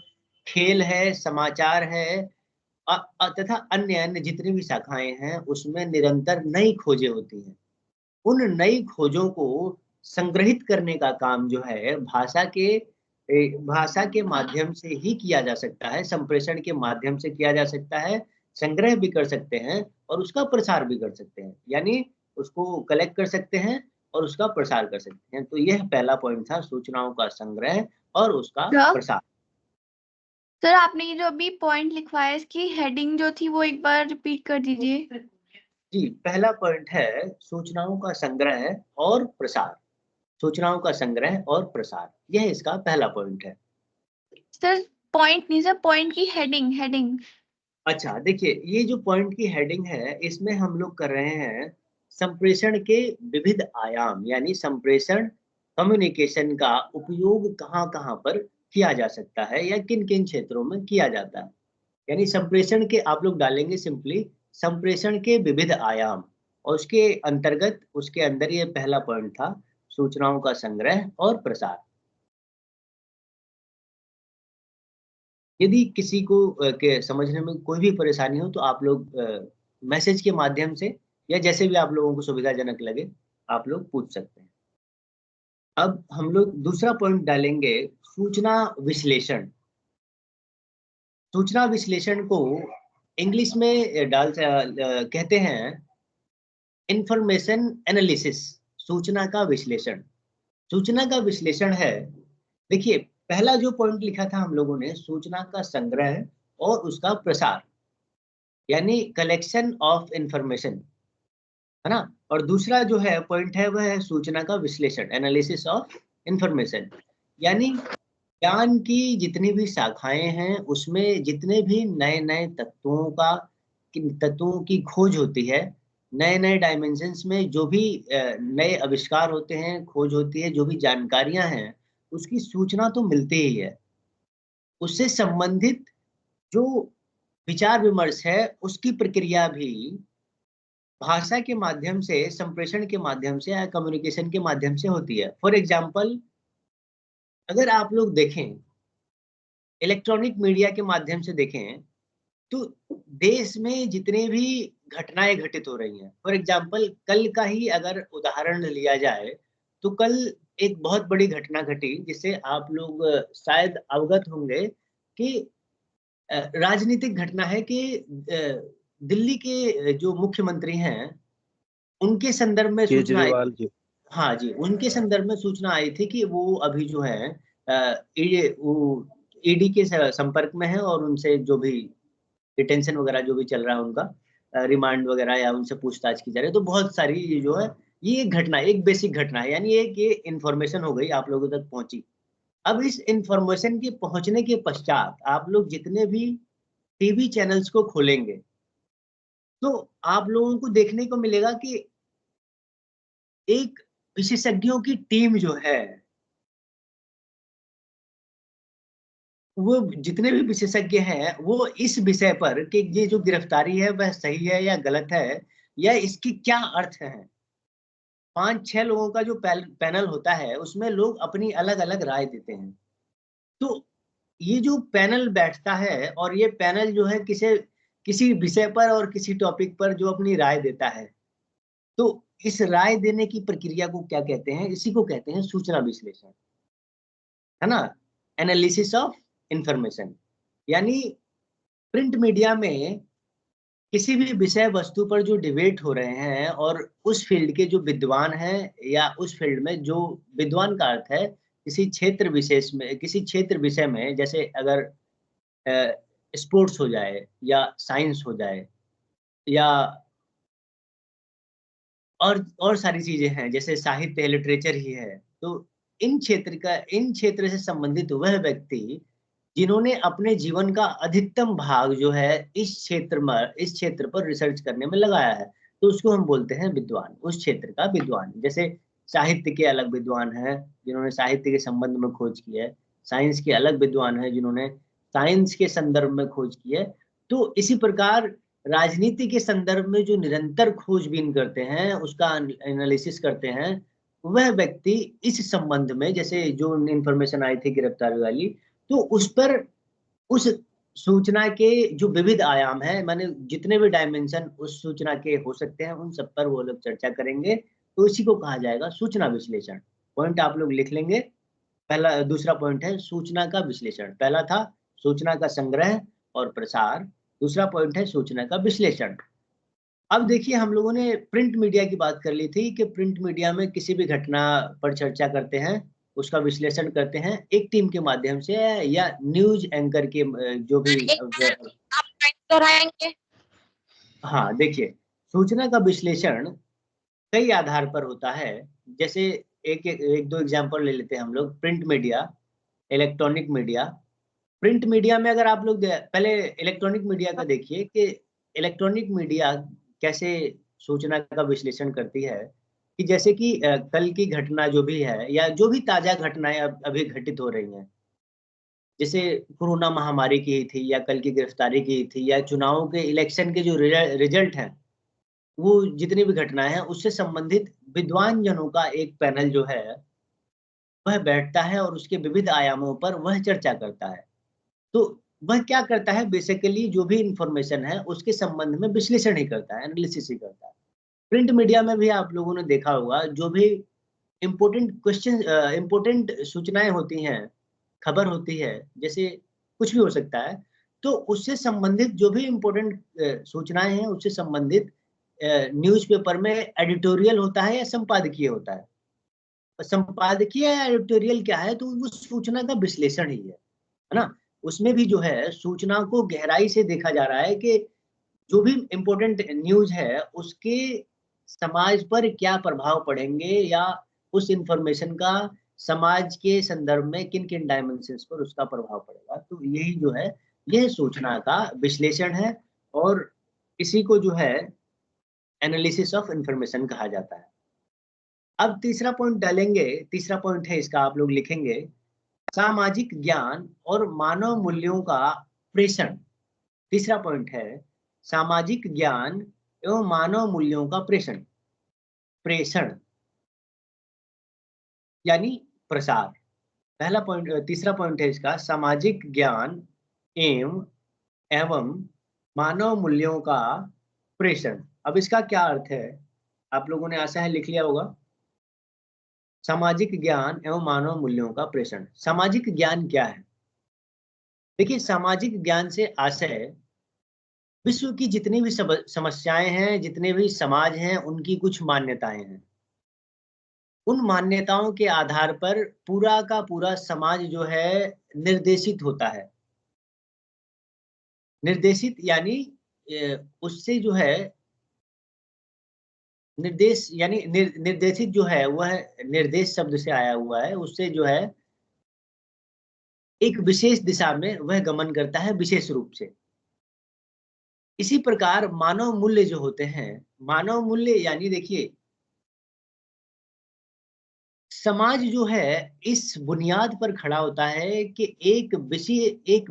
खेल है, समाचार है, तथा अन्य अन्य जितनी भी शाखाएं हैं उसमें निरंतर नई खोजें होती हैं। उन नई खोजों को संग्रहित करने का काम जो है भाषा के माध्यम से ही किया जा सकता है, संप्रेषण के माध्यम से किया जा सकता है, संग्रह भी कर सकते हैं और उसका प्रसार भी कर सकते हैं, यानी उसको कलेक्ट कर सकते हैं और उसका प्रसार कर सकते हैं। तो यह पहला पॉइंट था, सूचनाओं का संग्रह और उसका सर प्रसार। सर आपने ये जो अभी पॉइंट लिखवाया इसकी हेडिंग जो थी वो एक बार रिपीट कर दीजिए। जी, पहला पॉइंट है सूचनाओं का संग्रह और प्रसार। सूचनाओं का संग्रह और प्रसार, यह इसका पहला पॉइंट है। सर पॉइंट नहीं सर, पॉइंट की हेडिंग हेडिंग। अच्छा, देखिए ये जो पॉइंट की हेडिंग है इसमें हम लोग कर रहे हैं संप्रेषण के विविध आयाम, यानी संप्रेषण, कम्युनिकेशन का उपयोग कहाँ कहाँ पर किया जा सकता है या किन किन क्षेत्रों में किया जाता है। यानी संप्रेषण के आप लोग डालेंगे सिंपली संप्रेषण के विविध आयाम, और उसके अंतर्गत उसके अंदर ये पहला पॉइंट था, सूचनाओं का संग्रह और प्रसार। यदि किसी को के समझने में कोई भी परेशानी हो तो आप लोग मैसेज के माध्यम से या जैसे भी आप लोगों को सुविधाजनक लगे आप लोग पूछ सकते हैं। अब हम लोग दूसरा पॉइंट डालेंगे, सूचना विश्लेषण। सूचना विश्लेषण को इंग्लिश में कहते हैं इंफॉर्मेशन एनालिसिस, सूचना का विश्लेषण। सूचना का विश्लेषण है, देखिए पहला जो पॉइंट लिखा था हम लोगों ने, सूचना का संग्रह और उसका प्रसार। यानी कलेक्शन ऑफ इंफॉर्मेशन, है ना। और दूसरा जो है पॉइंट है वह है सूचना का विश्लेषण, एनालिसिस ऑफ इंफॉर्मेशन। यानी ज्ञान की जितनी भी शाखाएं हैं उसमें जितने भी नए नए तत्वों की खोज होती है, नए नए डायमेंशंस में जो भी नए आविष्कार होते हैं, खोज होती है, जो भी जानकारियां हैं, उसकी सूचना तो मिलती ही है। उससे संबंधित जो विचार विमर्श है उसकी प्रक्रिया भी भाषा के माध्यम से, संप्रेषण के माध्यम से या कम्युनिकेशन के माध्यम से होती है। फॉर एग्जाम्पल, अगर आप लोग देखें, इलेक्ट्रॉनिक मीडिया के माध्यम से देखें, तो देश में जितने भी घटनाएं घटित हो रही हैं, फॉर एग्जाम्पल कल का ही अगर उदाहरण लिया जाए, तो कल एक बहुत बड़ी घटना घटी जिससे आप लोग शायद अवगत होंगे कि राजनीतिक घटना है कि दिल्ली के जो मुख्यमंत्री हैं उनके संदर्भ में सूचना आई। केजरीवाल जी। हाँ जी, उनके संदर्भ में सूचना आई थी कि वो अभी जो है ईडी के संपर्क में है और उनसे जो भी डिटेंशन वगैरह जो भी चल रहा है उनका रिमांड वगैरह या उनसे पूछताछ की जा रही है। तो बहुत सारी ये जो है, ये एक घटना, एक बेसिक घटना है, यानी एक ये इंफॉर्मेशन हो गई, आप लोगों तक पहुंची। अब इस इंफॉर्मेशन के पहुंचने के पश्चात आप लोग जितने भी टीवी चैनल्स को खोलेंगे तो आप लोगों को देखने को मिलेगा कि एक विशेषज्ञों की टीम जो है, वो जितने भी विशेषज्ञ हैं वो इस विषय पर कि ये जो गिरफ्तारी है वह सही है या गलत है, या इसकी क्या अर्थ है। 5-6 लोगों का जो पैनल होता है उसमें लोग अपनी अलग अलग राय देते हैं। तो ये जो पैनल बैठता है और ये पैनल जो है किसी विषय पर और किसी टॉपिक पर जो अपनी राय देता है, तो इस राय देने की प्रक्रिया को क्या कहते हैं? इसी को कहते हैं सूचना विश्लेषण, है ना, एनालिसिस ऑफ इंफॉर्मेशन। यानी प्रिंट मीडिया में किसी भी विषय वस्तु पर जो डिबेट हो रहे हैं और उस फील्ड के जो विद्वान हैं, या उस फील्ड में जो विद्वान का अर्थ है किसी क्षेत्र विशेष में, किसी क्षेत्र विषय में, जैसे अगर स्पोर्ट्स हो जाए या साइंस हो जाए या और सारी चीजें हैं, जैसे साहित्य है, लिटरेचर ही है, तो इन क्षेत्र से संबंधित वह व्यक्ति जिन्होंने अपने जीवन का अधिकतम भाग जो है इस क्षेत्र पर रिसर्च करने में लगाया है, तो उसको हम बोलते हैं विद्वान, उस क्षेत्र का विद्वान। जैसे साहित्य के अलग विद्वान हैं जिन्होंने साहित्य के संबंध में खोज की है, साइंस के अलग विद्वान हैं जिन्होंने साइंस के संदर्भ में खोज की है। तो इसी प्रकार राजनीति के संदर्भ में जो निरंतर खोजबीन करते हैं, उसका एनालिसिस करते हैं, वह व्यक्ति इस संबंध में, जैसे जो इन्फॉर्मेशन आई थी गिरफ्तारी वाली, तो उस पर, उस सूचना के जो विविध आयाम हैं, माने जितने भी डायमेंशन उस सूचना के हो सकते हैं, उन सब पर वो लोग चर्चा करेंगे। तो इसी को कहा जाएगा सूचना विश्लेषण। पॉइंट आप लोग लिख लेंगे। पहला, दूसरा पॉइंट है सूचना का विश्लेषण। पहला था सूचना का संग्रह और प्रसार, दूसरा पॉइंट है सूचना का विश्लेषण। अब देखिए, हम लोगों ने प्रिंट मीडिया की बात कर ली थी कि प्रिंट मीडिया में किसी भी घटना पर चर्चा करते हैं, उसका विश्लेषण करते हैं एक टीम के माध्यम से या न्यूज एंकर के जो भी आप दोहराएंगे? हाँ, देखिए, सूचना का विश्लेषण कई आधार पर होता है। जैसे एक दो एग्जांपल ले लेते हैं हम लोग। Print media, electronic media. Print media में अगर आप लोग पहले इलेक्ट्रॉनिक मीडिया का देखिए कि इलेक्ट्रॉनिक मीडिया कैसे सूचना का विश्लेषण करती है, कि जैसे कि कल की घटना जो भी है या जो भी ताजा घटनाएं अभी घटित हो रही हैं, जैसे कोरोना महामारी की थी या कल की गिरफ्तारी की थी या चुनावों के इलेक्शन के जो रिजल्ट हैं, वो जितनी भी घटनाएं हैं उससे संबंधित विद्वान जनों का एक पैनल जो है वह बैठता है और उसके विविध आयामों पर वह चर्चा करता है। तो वह क्या करता है, बेसिकली जो भी इंफॉर्मेशन है उसके संबंध में विश्लेषण ही करता है, एनालिसिस ही करता है। प्रिंट मीडिया में भी आप लोगों ने देखा होगा, जो भी इम्पोर्टेंट सूचनाएं होती हैं, खबर होती है, जैसे कुछ भी हो सकता है, तो उससे संबंधित जो भी इम्पोर्टेंट सूचनाएं हैं उससे संबंधित न्यूज़पेपर में एडिटोरियल होता है या संपादकीय होता है। संपादकीय या एडिटोरियल क्या है, तो वो सूचना का विश्लेषण ही है ना। उसमें भी जो है सूचना को गहराई से देखा जा रहा है कि जो भी इम्पोर्टेंट न्यूज है उसके समाज पर क्या प्रभाव पड़ेंगे, या उस इंफॉर्मेशन का समाज के संदर्भ में किन किन डायमेंशंस पर उसका प्रभाव पड़ेगा। तो यही जो है यह सूचना का विश्लेषण है, और इसी को जो है एनालिसिस ऑफ इंफॉर्मेशन कहा जाता है। अब तीसरा पॉइंट डालेंगे, तीसरा पॉइंट है इसका, आप लोग लिखेंगे सामाजिक ज्ञान और मानव मूल्यों का प्रेषण। तीसरा पॉइंट है सामाजिक ज्ञान एवं मानव मूल्यों का प्रेषण। प्रेषण यानी प्रसार। पहला पॉइंट, तीसरा पॉइंट है इसका सामाजिक ज्ञान एवं मानव मूल्यों का प्रेषण। अब इसका क्या अर्थ है, आप लोगों ने आशा है लिख लिया होगा। सामाजिक ज्ञान एवं मानव मूल्यों का प्रेषण। सामाजिक ज्ञान क्या है? देखिए, सामाजिक ज्ञान से आशय विश्व की जितनी भी समस्याएं हैं, जितने भी समाज हैं, उनकी कुछ मान्यताएं हैं। उन मान्यताओं के आधार पर पूरा का पूरा समाज जो है निर्देशित होता है। निर्देशित यानी उससे जो है निर्देश यानी निर्देशित जो है वह निर्देश शब्द से आया हुआ है। उससे जो है एक विशेष दिशा में वह गमन करता है विशेष रूप से। इसी प्रकार मानव मूल्य जो होते हैं, मानव मूल्य यानी देखिए समाज जो है इस बुनियाद पर खड़ा होता है कि एक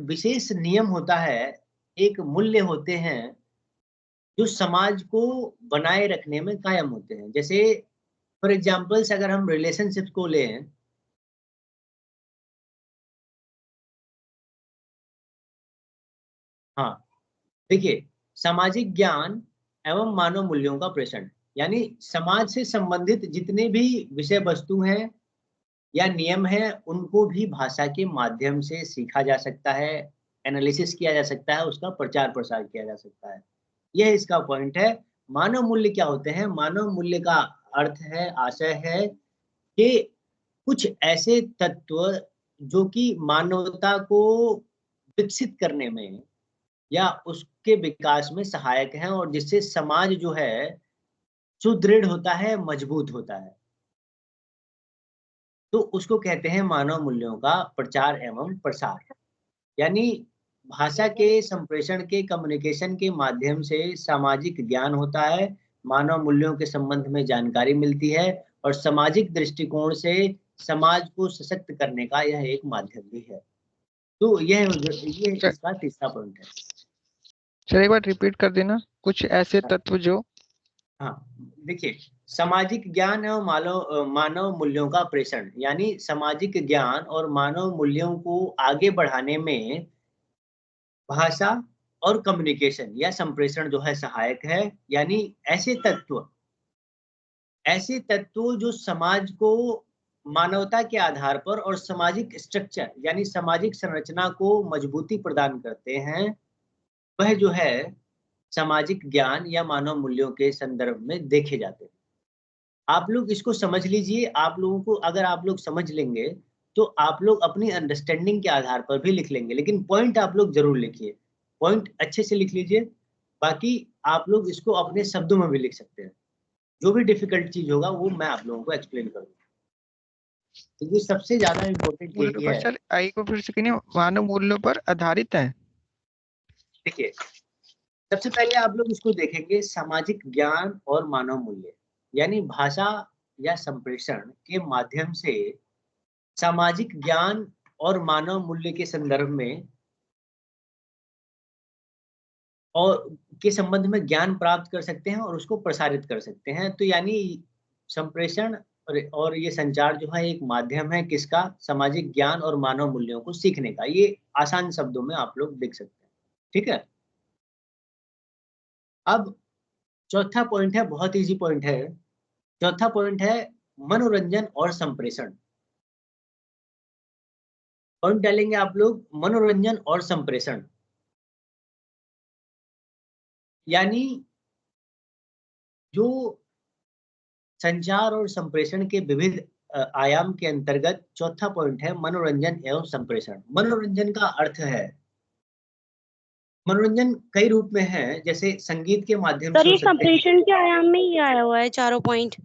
विशेष नियम होता है, एक मूल्य होते हैं जो समाज को बनाए रखने में कायम होते हैं। जैसे फॉर एग्जांपल्स अगर हम रिलेशनशिप को लें, हाँ देखिए, सामाजिक ज्ञान एवं मानव मूल्यों का प्रेषण यानी समाज से संबंधित जितने भी विषय वस्तु हैं या नियम है, उनको भी भाषा के माध्यम से सीखा जा सकता है, एनालिसिस किया जा सकता है, उसका प्रचार प्रसार किया जा सकता है। यह इसका पॉइंट है। मानव मूल्य क्या होते हैं? मानव मूल्य का अर्थ है, आशय है कि कुछ ऐसे तत्व जो कि मानवता को विकसित करने में या उसके विकास में सहायक हैं, और जिससे समाज जो है सुदृढ़ होता है, मजबूत होता है। तो उसको कहते हैं मानव मूल्यों का प्रचार एवं प्रसार। यानी भाषा के संप्रेषण के, कम्युनिकेशन के माध्यम से सामाजिक ज्ञान होता है, मानव मूल्यों के संबंध में जानकारी मिलती है, और सामाजिक दृष्टिकोण से समाज को सशक्त करने का यह एक माध्यम भी है। तो ये इसका तीसरा पॉइंट है। सर एक बार रिपीट कर देना, कुछ ऐसे तत्व जो। हाँ देखिए, सामाजिक ज्ञान एवं मानव मूल्यों का प्रेषण यानी सामाजिक ज्ञान और मानव मूल्यों को आगे बढ़ाने में भाषा और कम्युनिकेशन या संप्रेषण जो है सहायक है। यानी ऐसे तत्व जो समाज को मानवता के आधार पर और सामाजिक स्ट्रक्चर यानी सामाजिक संरचना को मजबूती प्रदान करते हैं, वह जो है सामाजिक ज्ञान या मानव मूल्यों के संदर्भ में देखे जाते हैं। आप लोग इसको समझ लीजिए। आप लोगों को अगर आप लोग समझ लेंगे तो आप लोग अपनी अंडरस्टैंडिंग के आधार पर भी लिख लेंगे, लेकिन पॉइंट आप लोग जरूर लिखिए। पॉइंट अच्छे से लिख लीजिए, बाकी आप लोग इसको अपने शब्दों में भी लिख सकते हैं। जो भी डिफिकल्ट चीज होगा वो मैं आप लोगों को एक्सप्लेन करूंगा। तो ये सबसे ज्यादा इम्पोर्टेंट यही है। सर आई को फिर से कहिए, मानव मूल्यों पर आधारित है। देखिए, सबसे पहले आप लोग इसको देखेंगे सामाजिक ज्ञान और मानव मूल्य, यानी भाषा या संप्रेषण के माध्यम से सामाजिक ज्ञान और मानव मूल्य के संदर्भ में और के संबंध में ज्ञान प्राप्त कर सकते हैं और उसको प्रसारित कर सकते हैं। तो यानी संप्रेषण और ये संचार जो है एक माध्यम है किसका? सामाजिक ज्ञान और मानव मूल्यों को सीखने का। ये आसान शब्दों में आप लोग देख सकते हैं, ठीक है। अब चौथा पॉइंट है, बहुत इजी पॉइंट है। चौथा पॉइंट है मनोरंजन और संप्रेषण। पॉइंट डालेंगे आप लोग मनोरंजन और संप्रेषण, यानी जो संचार और संप्रेषण के विविध आयाम के अंतर्गत चौथा पॉइंट है मनोरंजन एवं संप्रेषण। मनोरंजन का अर्थ है मनोरंजन कई रूप में है, जैसे संगीत के माध्यम सर से ये हो सकते हैं। संप्रेषण के आयाम में ही आया हुआ है चारों पॉइंट।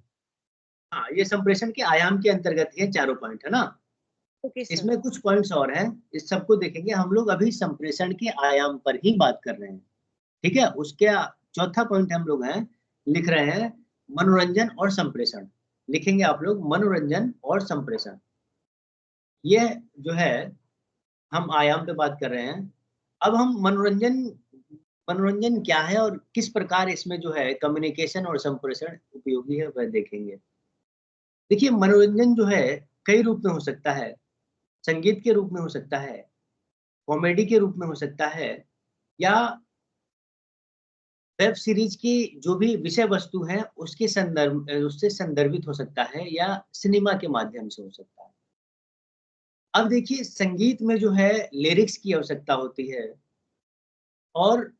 हाँ, ये संप्रेषण के आयाम के अंतर्गत ही है चारों पॉइंट, है ना। Okay sir. इसमें कुछ पॉइंट्स और हैं, इस सबको देखेंगे। हम लोग अभी संप्रेषण के आयाम पर ही बात कर रहे हैं, ठीक है। उसके चौथा पॉइंट हम लोग हैं, लिख रहे हैं मनोरंजन और संप्रेषण। लिखेंगे आप लोग मनोरंजन और संप्रेषण। ये जो है हम आयाम पे बात कर रहे हैं। अब हम मनोरंजन क्या है और किस प्रकार इसमें जो है कम्युनिकेशन और संप्रेषण उपयोगी है वह देखेंगे। देखिए, मनोरंजन जो है कई रूप में हो सकता है। संगीत के रूप में हो सकता है, कॉमेडी के रूप में हो सकता है, या वेब सीरीज की जो भी विषय वस्तु है उससे संदर्भित हो सकता है, या सिनेमा के माध्यम से हो सकता है। अब देखिए, संगीत में जो है लिरिक्स की आवश्यकता होती है, और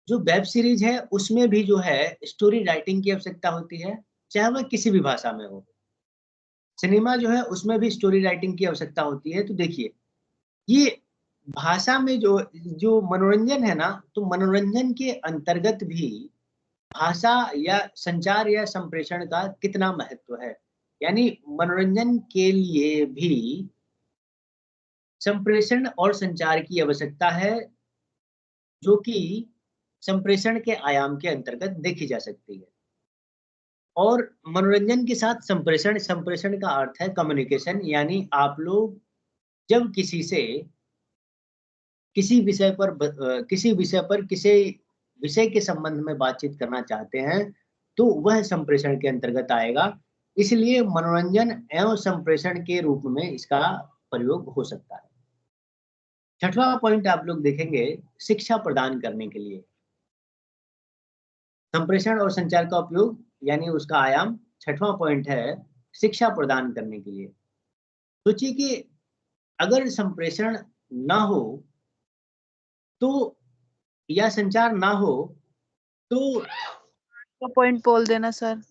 जो वेब सीरीज है उसमें भी जो है स्टोरी राइटिंग की आवश्यकता होती है, चाहे वह किसी भी भाषा में हो। सिनेमा जो है उसमें भी स्टोरी राइटिंग की आवश्यकता होती है। तो देखिए, ये भाषा में जो जो मनोरंजन है ना, तो मनोरंजन के अंतर्गत भी भाषा या संचार या संप्रेषण का कितना महत्व है। यानी मनोरंजन के लिए भी संप्रेषण और संचार की आवश्यकता है, जो कि संप्रेषण के आयाम के अंतर्गत देखी जा सकती है। और मनोरंजन के साथ संप्रेषण संप्रेषण का अर्थ है कम्युनिकेशन। यानी आप लोग जब किसी विषय के संबंध में बातचीत करना चाहते हैं, तो वह संप्रेषण के अंतर्गत आएगा। इसलिए मनोरंजन एवं संप्रेषण के रूप में इसका प्रयोग हो सकता है। छठवां पॉइंट आप लोग देखेंगे, शिक्षा प्रदान करने के लिए संप्रेषण और संचार का उपयोग, यानी उसका आयाम। छठवां पॉइंट है शिक्षा प्रदान करने के लिए। सोचिए कि अगर संप्रेषण ना हो तो, या संचार ना हो तो तो पॉइंट बोल देना सर।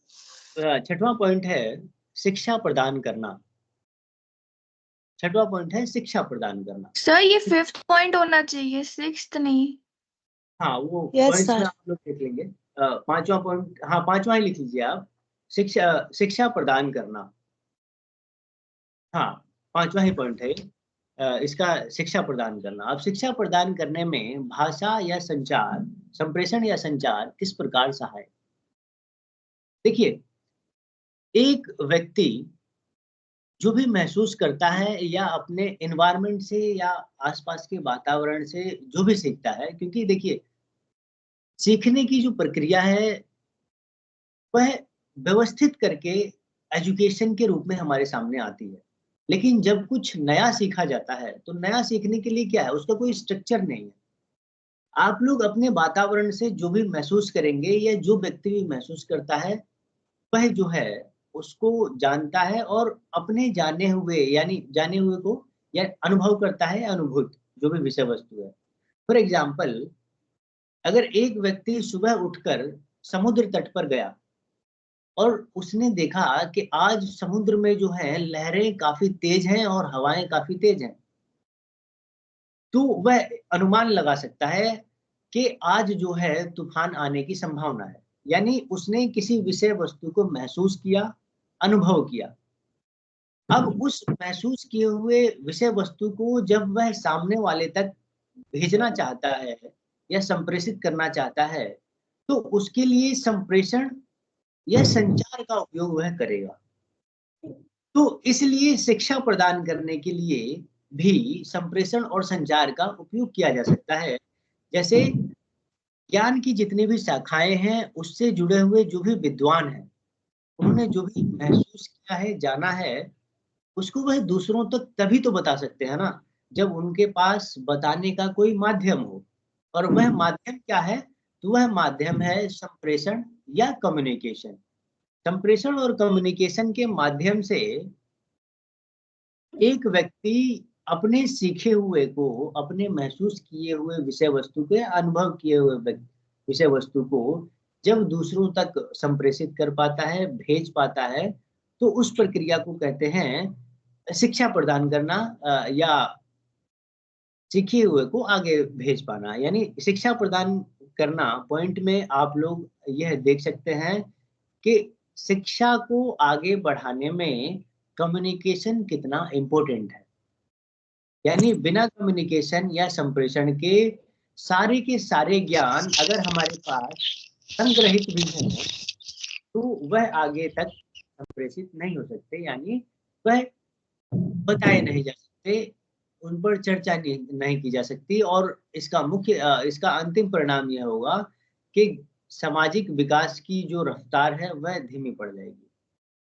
छठवां पॉइंट है शिक्षा प्रदान करना। छठवां पॉइंट है शिक्षा प्रदान करना। सर ये 5th पॉइंट होना चाहिए, 6th नहीं। हाँ, वो Yes, पॉइंट्स में sir. आप लोग देख लेंगे। पांचवा पॉइंट, हाँ पांचवा ही लिख लीजिए आप, शिक्षा प्रदान करना। हाँ, पांचवा ही पॉइंट है इसका, शिक्षा प्रदान करना। अब शिक्षा प्रदान करने में भाषा या संचार, संप्रेषण या संचार किस प्रकार सहायक। देखिए, एक व्यक्ति जो भी महसूस करता है या अपने एनवायरनमेंट से या आसपास के वातावरण से जो भी सीखता है, क्योंकि देखिए सीखने की जो प्रक्रिया है वह व्यवस्थित करके एजुकेशन के रूप में हमारे सामने आती है। लेकिन जब कुछ नया सीखा जाता है तो नया सीखने के लिए क्या है, उसका कोई स्ट्रक्चर नहीं है। आप लोग अपने वातावरण से जो भी महसूस करेंगे या जो व्यक्ति भी महसूस करता है वह जो है उसको जानता है, और अपने जाने हुए यानी जाने हुए को या अनुभव करता है, अनुभूत जो भी विषय वस्तु है। फॉर एग्जाम्पल, अगर एक व्यक्ति सुबह उठकर समुद्र तट पर गया और उसने देखा कि आज समुद्र में जो है लहरें काफी तेज हैं और हवाएं काफी तेज हैं, तो वह अनुमान लगा सकता है कि आज जो है तूफान आने की संभावना है। यानी उसने किसी विषय वस्तु को महसूस किया, अनुभव किया। अब उस महसूस किए हुए विषय वस्तु को जब वह सामने वाले तक भेजना चाहता है या संप्रेषित करना चाहता है, तो उसके लिए संप्रेषण या संचार का उपयोग वह करेगा। तो इसलिए शिक्षा प्रदान करने के लिए भी संप्रेषण और संचार का उपयोग किया जा सकता है। जैसे ज्ञान की जितनी भी शाखाएं हैं उससे जुड़े हुए जो भी विद्वान हैं, उन्होंने जो भी महसूस किया है, जाना है, उसको वह दूसरों तक तभी तो बता सकते हैं ना, जब उनके पास बताने का कोई माध्यम हो। और वह माध्यम क्या है, तो वह माध्यम है संप्रेषण या कम्युनिकेशन। संप्रेषण और कम्युनिकेशन के माध्यम से एक व्यक्ति अपने सीखे हुए को, अपने महसूस किए हुए विषय वस्तु के, अनुभव किए हुए विषय वस्तु को जब दूसरों तक संप्रेषित कर पाता है, भेज पाता है, तो उस प्रक्रिया को कहते हैं शिक्षा प्रदान करना, या सीखे हुए को आगे भेज पाना, यानी शिक्षा प्रदान करना पॉइंट में आप लोग यह देख सकते हैं कि शिक्षा को आगे बढ़ाने में कम्युनिकेशन कितना इम्पोर्टेंट है। यानी बिना कम्युनिकेशन या संप्रेषण के सारे ज्ञान अगर हमारे पास संग्रहित भी हों तो वह आगे तक संप्रेषित नहीं हो सकते, यानी वह बताए नहीं जा सकते, उन पर चर्चा नहीं की जा सकती। और इसका अंतिम परिणाम यह होगा कि सामाजिक विकास की जो रफ्तार है वह धीमी पड़ जाएगी,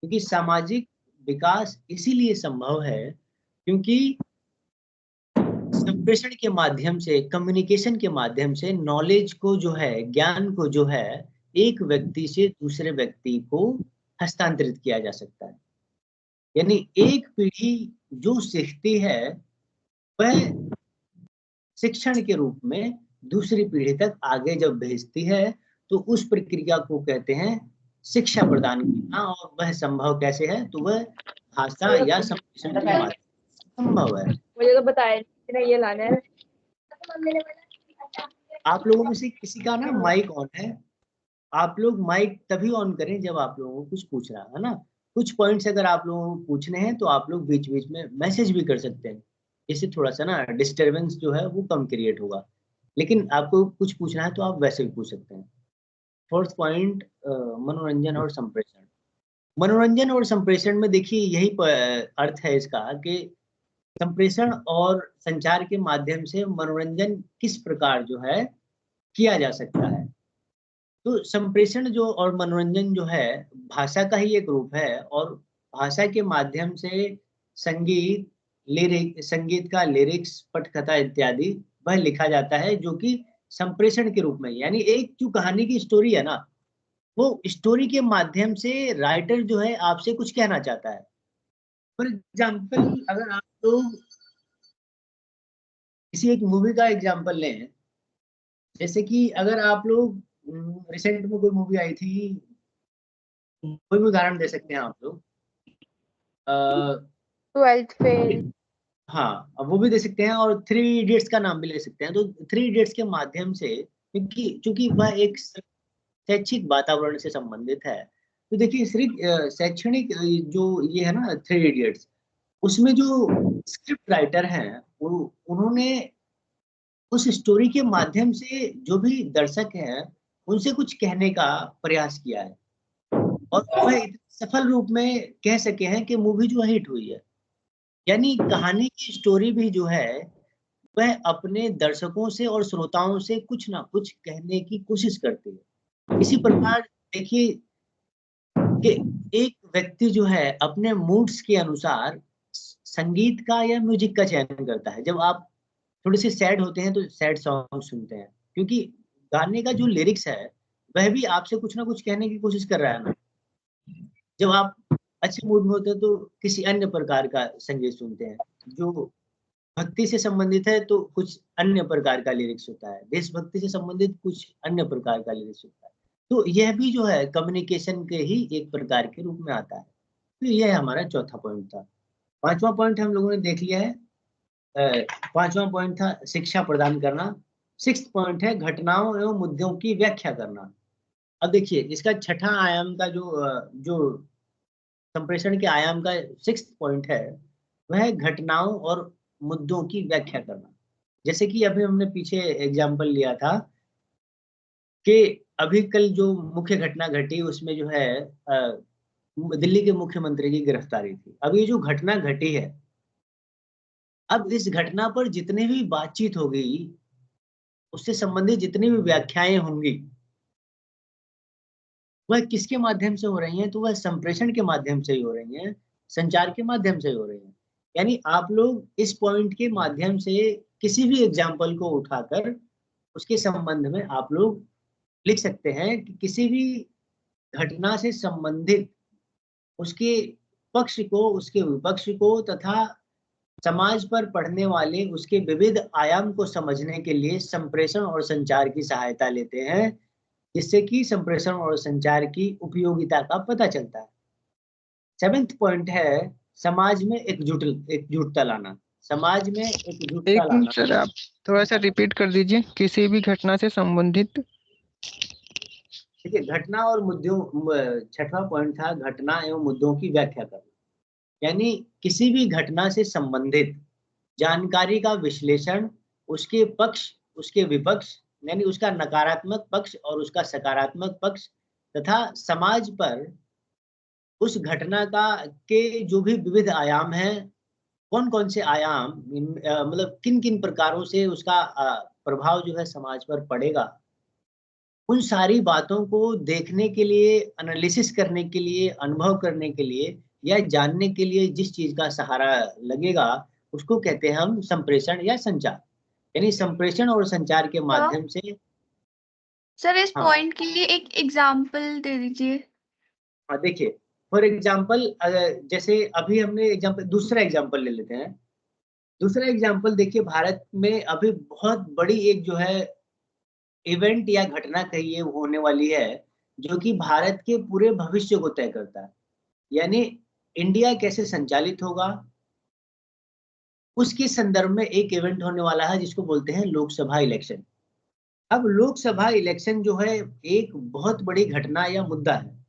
क्योंकि सामाजिक विकास इसीलिए संभव है क्योंकि संप्रेषण के माध्यम से, कम्युनिकेशन के माध्यम से नॉलेज को जो है, ज्ञान को जो है, एक व्यक्ति से दूसरे व्यक्ति को हस्तांतरित किया जा सकता है। यानी एक पीढ़ी जो सीखती है वह शिक्षण के रूप में दूसरी पीढ़ी तक आगे जब भेजती है तो उस प्रक्रिया को कहते हैं शिक्षा प्रदान करना। और वह संभव कैसे है? तो वह भाषा या संप्रेषण के माध्यम से संभव है। मुझे तो बताया नहीं, ये लाना है। आप लोगों में से किसी का ना माइक ऑन है, आप लोग माइक तभी ऑन करें जब आप लोगों को कुछ पूछ रहा है ना। कुछ पॉइंट्स अगर आप लोगों को पूछने हैं तो आप लोग बीच बीच में मैसेज भी कर सकते हैं, इससे थोड़ा सा ना डिस्टरबेंस जो है वो कम क्रिएट होगा। लेकिन आपको कुछ पूछना है तो आप वैसे भी पूछ सकते हैं। फोर्थ पॉइंट, मनोरंजन और संप्रेषण। मनोरंजन और संप्रेषण में देखिए यही अर्थ है इसका कि संप्रेषण और संचार के माध्यम से मनोरंजन किस प्रकार जो है किया जा सकता है। तो संप्रेषण जो और मनोरंजन जो है भाषा का ही एक रूप है, और भाषा के माध्यम से संगीत का लिरिक्स, पटकथा इत्यादि वह लिखा जाता है, जो कि संप्रेषण के रूप में, यानी एक जो कहानी की स्टोरी है ना, वो स्टोरी के माध्यम से राइटर जो है आपसे कुछ कहना चाहता है। फॉर एग्जाम्पल, अगर आप लोग किसी एक मूवी का एग्जाम्पल लें, जैसे कि अगर आप लोग रिसेंट में कोई मूवी आई थी, कोई भी उदाहरण दे सकते हैं आप लोग, 12th फेल। हाँ, अब वो भी दे सकते हैं, और 3 इडियट्स का नाम भी ले सकते हैं। तो 3 इडियट्स के माध्यम से, क्योंकि वह एक शैक्षिक वातावरण से संबंधित है, तो देखिए सिर्फ शैक्षणिक जो ये है ना 3 इडियट्स, उसमें जो स्क्रिप्ट राइटर हैं उन्होंने उस स्टोरी के माध्यम से जो भी दर्शक हैं उनसे कुछ कहने का प्रयास किया है, और वह इतने सफल रूप में कह सके हैं कि मूवी जो हिट हुई है। यानी कहानी की स्टोरी भी जो है वह अपने दर्शकों से और श्रोताओं से कुछ ना कुछ कहने की कोशिश करती है। इसी प्रकार देखिए कि एक व्यक्ति जो है अपने मूड्स के अनुसार संगीत का या म्यूजिक का चयन करता है। जब आप थोड़े से सैड होते हैं तो सैड सॉन्ग सुनते हैं, क्योंकि गाने का जो लिरिक्स है वह भी आपसे कुछ ना कुछ कहने की कोशिश कर रहा है ना। जब आप अच्छे मूड में होते हैं तो किसी अन्य प्रकार का संगीत सुनते हैं, जो भक्ति से संबंधित है तो कुछ अन्य प्रकार का लिरिक्स होता है, देशभक्ति से संबंधित कुछ अन्य प्रकार का लिरिक्स होता है। तो यह भी जो है कम्युनिकेशन के ही एक प्रकार के रूप में आता है। तो यह हमारा चौथा पॉइंट था। 5वां पॉइंट हम लोगों ने देख लिया है। 5वां पॉइंट था शिक्षा प्रदान करना। 6th पॉइंट है घटनाओं एवं मुद्दों की व्याख्या करना। अब देखिए इसका छठा आयाम का जो संप्रेषण के आयाम का 6th पॉइंट है वह घटनाओं और मुद्दों की व्याख्या करना। जैसे कि अभी हमने पीछे एग्जाम्पल लिया था कि अभी कल जो मुख्य घटना घटी उसमें जो है दिल्ली के मुख्यमंत्री की गिरफ्तारी थी। अब ये जो घटना घटी है, अब इस घटना पर जितने भी बातचीत होगी, उससे संबंधित जितनी भी व्याख्याएं होंगी, वह किसके माध्यम से हो रही हैं? तो वह संप्रेषण के माध्यम से ही हो रही हैं, संचार के माध्यम से ही हो रही हैं। यानी आप लोग इस पॉइंट के माध्यम से किसी भी एग्जाम्पल को उठाकर उसके संबंध में आप लोग लिख सकते हैं कि किसी भी घटना से संबंधित उसके पक्ष को, उसके विपक्ष को तथा समाज पर पड़ने वाले उसके विविध आयाम को समझने के लिए संप्रेषण और संचार की सहायता लेते हैं, जिससे कि संप्रेषण और संचार की उपयोगिता का पता चलता है। 7th पॉइंट है समाज में एकजुटता लाना। समाज में एकजुटता एक लाना। मिनट सर, आप थोड़ा सा रिपीट कर दीजिए। किसी भी घटना से संबंधित। देखिए, घटना और मुद्दों, छठवां पॉइंट था घटना एवं मुद्दों की व्याख्या करना। यानी किसी भी घटना से संबंधित जानकारी का विश्लेषण, उसके पक्ष, उसके विपक्ष, यानी उसका नकारात्मक पक्ष और उसका सकारात्मक पक्ष, तथा समाज पर उस घटना का के जो भी विविध आयाम हैं, कौन कौन से आयाम, मतलब किन किन प्रकारों से उसका प्रभाव जो है समाज पर पड़ेगा, उन सारी बातों को देखने के लिए, एनालिसिस करने के लिए, अनुभव करने के लिए या जानने के लिए जिस चीज का सहारा लगेगा, उसको कहते हैं हम संप्रेषण या संचार। यानी संप्रेषण और संचार के माध्यम से। सर इस हाँ पॉइंट के लिए एक एग्जाम्पल दे दीजिए। हाँ, देखिए, फॉर एग्जाम्पल, जैसे अभी हमने एग्जाम्पल, दूसरा एग्जाम्पल ले लेते हैं। दूसरा एग्जाम्पल देखिए, भारत में अभी बहुत बड़ी एक जो है इवेंट या घटना कहिए होने वाली है, जो कि भारत के पूरे भविष्य को तय करता है। यानी इंडिया कैसे संचालित होगा, उसके संदर्भ में एक इवेंट होने वाला है जिसको बोलते हैं लोकसभा इलेक्शन। अब लोकसभा इलेक्शन जो है एक बहुत बड़ी घटना या मुद्दा है।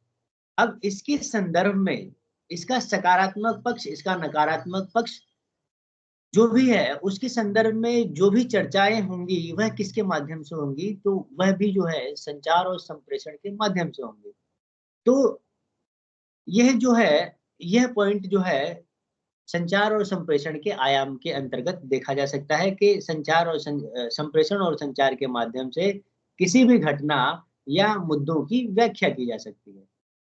अब इसके संदर्भ में इसका सकारात्मक पक्ष, इसका नकारात्मक पक्ष जो भी है, उसके संदर्भ में जो भी चर्चाएं होंगी वह किसके माध्यम से होंगी, तो वह भी जो है संचार और संप्रेषण के माध्यम से होंगी। तो यह जो है, यह पॉइंट जो है संचार और संप्रेषण के आयाम के अंतर्गत देखा जा सकता है कि संचार और संप्रेषण और संचार के माध्यम से किसी भी घटना या मुद्दों की व्याख्या की जा सकती है।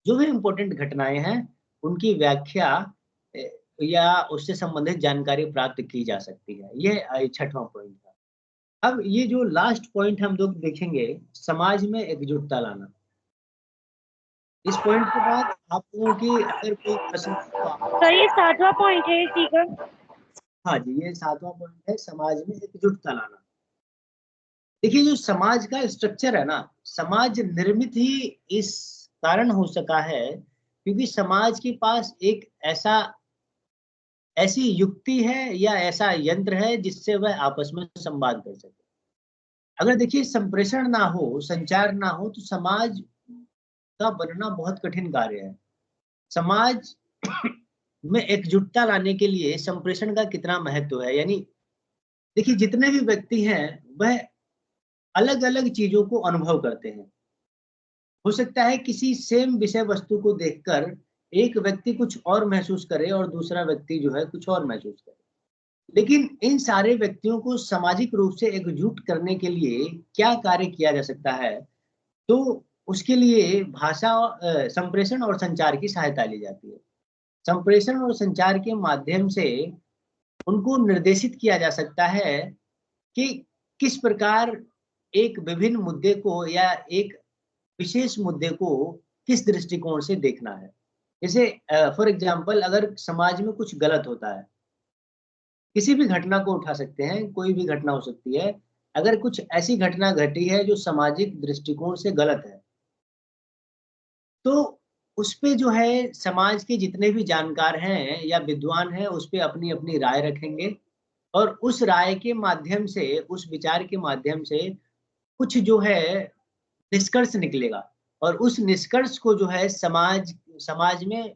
जो भी इम्पोर्टेंट घटनाएं हैं उनकी व्याख्या या उससे संबंधित जानकारी प्राप्त की जा सकती है। यह छठवां पॉइंट था। अब ये जो लास्ट पॉइंट हम लोग देखेंगे, समाज में एकजुटता लाना। इस पॉइंट के बाद आप लोगों की अगर कोई प्रश्न हो तो सर ये 7वां पॉइंट है इसी का। हाँ जी, ये 7वां पॉइंट है, समाज में एकजुटता लाना। देखिए, जो समाज का स्ट्रक्चर है ना, समाज निर्मित ही इस कारण हो सका है क्योंकि समाज के पास एक ऐसी युक्ति है या ऐसा यंत्र है जिससे वह आपस में संवाद कर सके। अगर देखिए संप्रेषण ना हो, संचार ना हो, तो समाज का बनना बहुत कठिन कार्य है। समाज में एकजुटता लाने के लिए संप्रेषण का कितना महत्व है। यानी देखिए, जितने भी व्यक्ति हैं वह अलग अलग चीजों को अनुभव करते हैं। हो सकता है किसी सेम विषय वस्तु को देखकर एक व्यक्ति कुछ और महसूस करे और दूसरा व्यक्ति जो है कुछ और महसूस करे, लेकिन इन सारे व्यक्तियों को सामाजिक रूप से एकजुट करने के लिए क्या कार्य किया जा सकता है, तो उसके लिए भाषा, संप्रेषण और संचार की सहायता ली जाती है। संप्रेषण और संचार के माध्यम से उनको निर्देशित किया जा सकता है कि किस प्रकार एक विभिन्न मुद्दे को या एक विशेष मुद्दे को किस दृष्टिकोण से देखना है। जैसे फॉर एग्जांपल, अगर समाज में कुछ गलत होता है, किसी भी घटना को उठा सकते हैं, कोई भी घटना हो सकती है। अगर कुछ ऐसी घटना घटी है जो सामाजिक दृष्टिकोण से गलत है, तो उस पे जो है समाज के जितने भी जानकार हैं या विद्वान हैं उस पे अपनी अपनी राय रखेंगे और उस राय के माध्यम से, उस विचार के माध्यम से कुछ जो है निष्कर्ष निकलेगा और उस निष्कर्ष को जो है समाज समाज में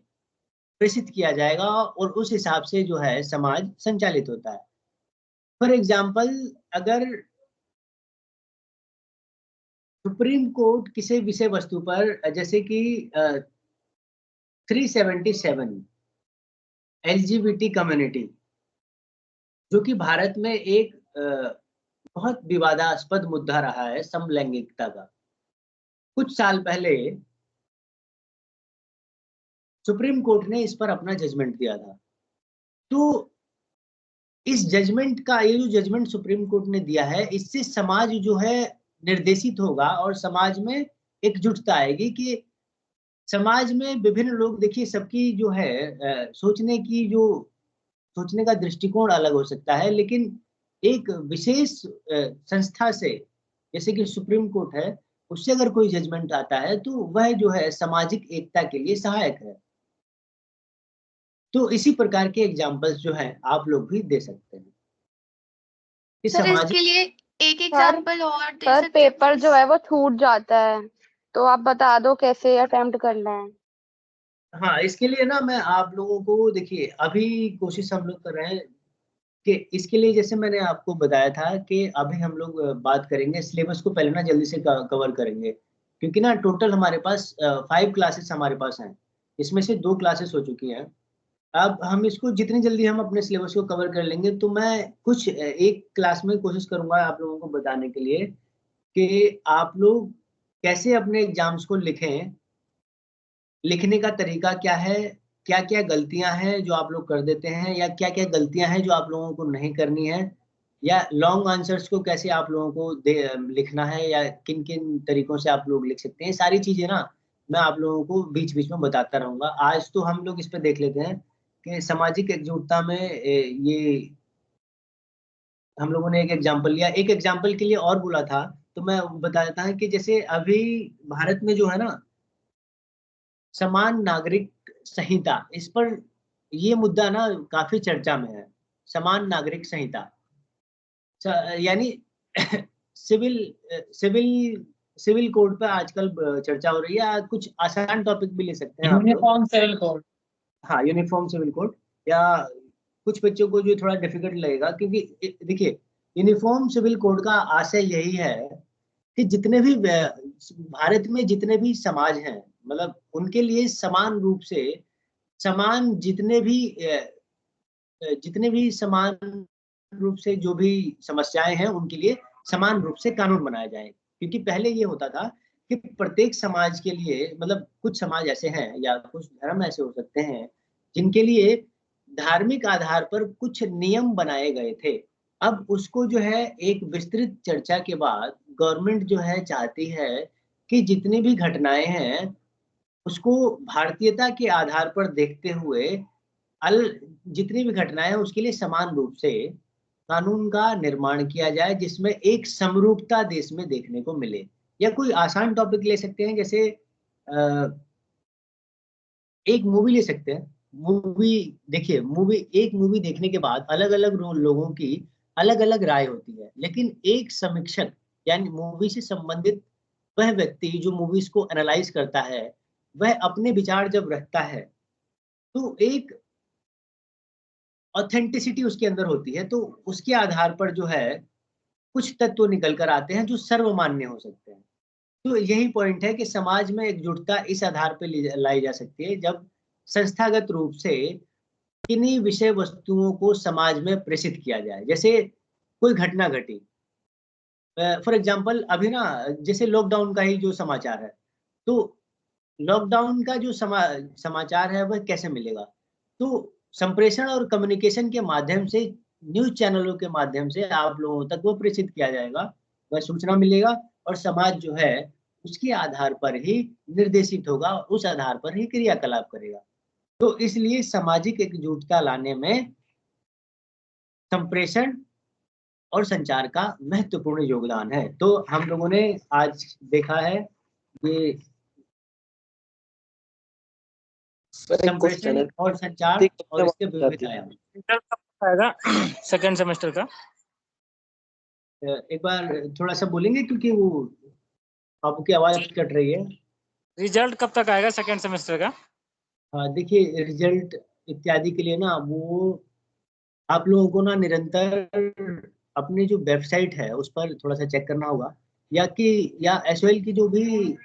प्रेषित किया जाएगा और उस हिसाब से जो है समाज संचालित होता है। फॉर एग्जाम्पल, अगर सुप्रीम कोर्ट किसी विषय वस्तु पर, जैसे कि 377 एलजीबीटी कम्युनिटी, जो कि भारत में एक बहुत विवादास्पद मुद्दा रहा है समलैंगिकता का। कुछ साल पहले सुप्रीम कोर्ट ने इस पर अपना जजमेंट दिया था। तो इस जजमेंट का, ये जो जजमेंट सुप्रीम कोर्ट ने दिया है, इससे समाज जो है निर्देशित होगा और समाज में एकजुटता आएगी कि समाज में विभिन्न लोग, देखिए सबकी जो है सोचने का दृष्टिकोण अलग हो सकता है, लेकिन एक विशेष संस्था से, जैसे कि सुप्रीम कोर्ट है, उससे अगर कोई जजमेंट आता है तो वह जो है सामाजिक एकता के लिए सहायक है। तो इसी प्रकार के एग्जाम्पल्स जो है आप लोग भी दे सकते हैं। कि सर सामाजिक इसके लिए एक एग्जांपल और दे सर सकते हैं पेपर please? जो है वो छूट जाता है, तो आप बता दो कैसे अटेम्प्ट करना है। हाँ, इसके लिए ना मैं आप लोगों को, देखिए अभी कोशिश हम लोग कर रहे हैं कि इसके लिए, जैसे मैंने आपको बताया था कि अभी हम लोग बात करेंगे सिलेबस को पहले ना जल्दी से कवर करेंगे, क्योंकि ना टोटल हमारे पास 5 क्लासेस हमारे पास हैं, इसमें से 2 क्लासेस हो चुकी हैं। अब हम इसको जितनी जल्दी हम अपने सिलेबस को कवर कर लेंगे, तो मैं कुछ एक क्लास में कोशिश करूंगा आप लोगों को बताने के लिए कि आप लोग कैसे अपने एग्जाम्स को लिखें, लिखने का तरीका क्या है, क्या-क्या गलतियां हैं जो आप लोग कर देते हैं, या क्या-क्या गलतियां हैं जो आप लोगों को नहीं करनी है, या लॉन्ग आंसर्स को कैसे आप लोगों को लिखना है, या किन-किन तरीकों से आप लोग लिख सकते हैं। सारी चीजें ना मैं आप लोगों को बीच-बीच में बताता रहूंगा। आज तो हम लोग इस पे देख लेते हैं कि सामाजिक एकजुटता में ये हम लोगों ने एक एग्जाम्पल लिया। एक एग्जाम्पल के लिए और बोला था, तो मैं बता देता हूँ कि जैसे अभी भारत में जो है ना समान नागरिक संहिता, इस पर ये मुद्दा ना काफी चर्चा में है। समान नागरिक संहिता यानी सिविल सिविल सिविल कोड पे आजकल चर्चा हो रही है। कुछ आसान टॉपिक भी ले सकते हैं आप लोग। Uniform civil code. हाँ, यूनिफॉर्म सिविल कोड, या कुछ बच्चों को जो थोड़ा डिफिकल्ट लगेगा, क्योंकि देखिए यूनिफॉर्म सिविल कोड का आशय यही है कि जितने भी भारत में जितने भी समाज हैं, मतलब उनके लिए समान रूप से समान जितने भी समान रूप से जो भी समस्याएं हैं उनके लिए समान रूप से कानून बनाया जाए। क्योंकि पहले ये होता था कि प्रत्येक समाज के लिए, मतलब कुछ समाज ऐसे हैं या कुछ धर्म ऐसे हो सकते हैं जिनके लिए धार्मिक आधार पर कुछ नियम बनाए गए थे। अब उसको जो है एक विस्तृत चर्चा के बाद गवर्नमेंट जो है चाहती है कि जितनी भी घटनाएं हैं उसको भारतीयता के आधार पर देखते हुए अल जितनी भी घटनाएं हैं उसके लिए समान रूप से कानून का निर्माण किया जाए, जिसमें एक समरूपता देश में देखने को मिले। या कोई आसान टॉपिक ले सकते हैं, जैसे एक मूवी ले सकते हैं। मूवी देखिए, एक मूवी देखने के बाद अलग अलग लोगों की अलग अलग राय होती है, लेकिन एक समीक्षक यानी मूवी से संबंधित वह व्यक्ति जो मूवीज को एनालाइज करता है, वह अपने विचार जब रखता है तो एक ऑथेंटिसिटी उसके अंदर होती है, तो उसके आधार पर जो है कुछ तत्व निकल कर आते हैं जो सर्वमान्य हो सकते हैं। तो यही पॉइंट है कि समाज में एकजुटता इस आधार पर लाई जा सकती है जब संस्थागत रूप से किन्हीं विषय वस्तुओं को समाज में प्रेषित किया जाए। जैसे कोई घटना घटी, फॉर एग्जांपल अभी ना जैसे लॉकडाउन का ही जो समाचार है, तो लॉकडाउन का जो समाचार है वह कैसे मिलेगा? तो संप्रेषण और कम्युनिकेशन के माध्यम से, न्यूज़ चैनलों के माध्यम से आप लोगों तक वो प्रेषित किया जाएगा, वह सूचना मिलेगा, और समाज जो है उसके आधार पर ही निर्देशित होगा, उस आधार पर ही क्रियाकलाप करेगा। तो इसलिए सामाजिक एकजुटता लाने में संप्रेषण और संचार का महत्वपूर्ण योगदान है। तो हम लोगों ने आज देखा है ये संप्रेषण और संचार और इसके विविध आयाम। रिजल्ट कब आएगा सेकंड सेमेस्टर का? एक बार थोड़ा सा बोलेंगे, क्योंकि वो आपकी आवाज कट रही है। रिजल्ट कब तक आएगा सेकंड सेमेस्टर का? हाँ, देखिए रिजल्ट इत्यादि के लिए ना वो आप लोगों को ना निरंतर अपनी जो वेबसाइट है उस पर थोड़ा सा चेक करना होगा, या एसओएल की जो भी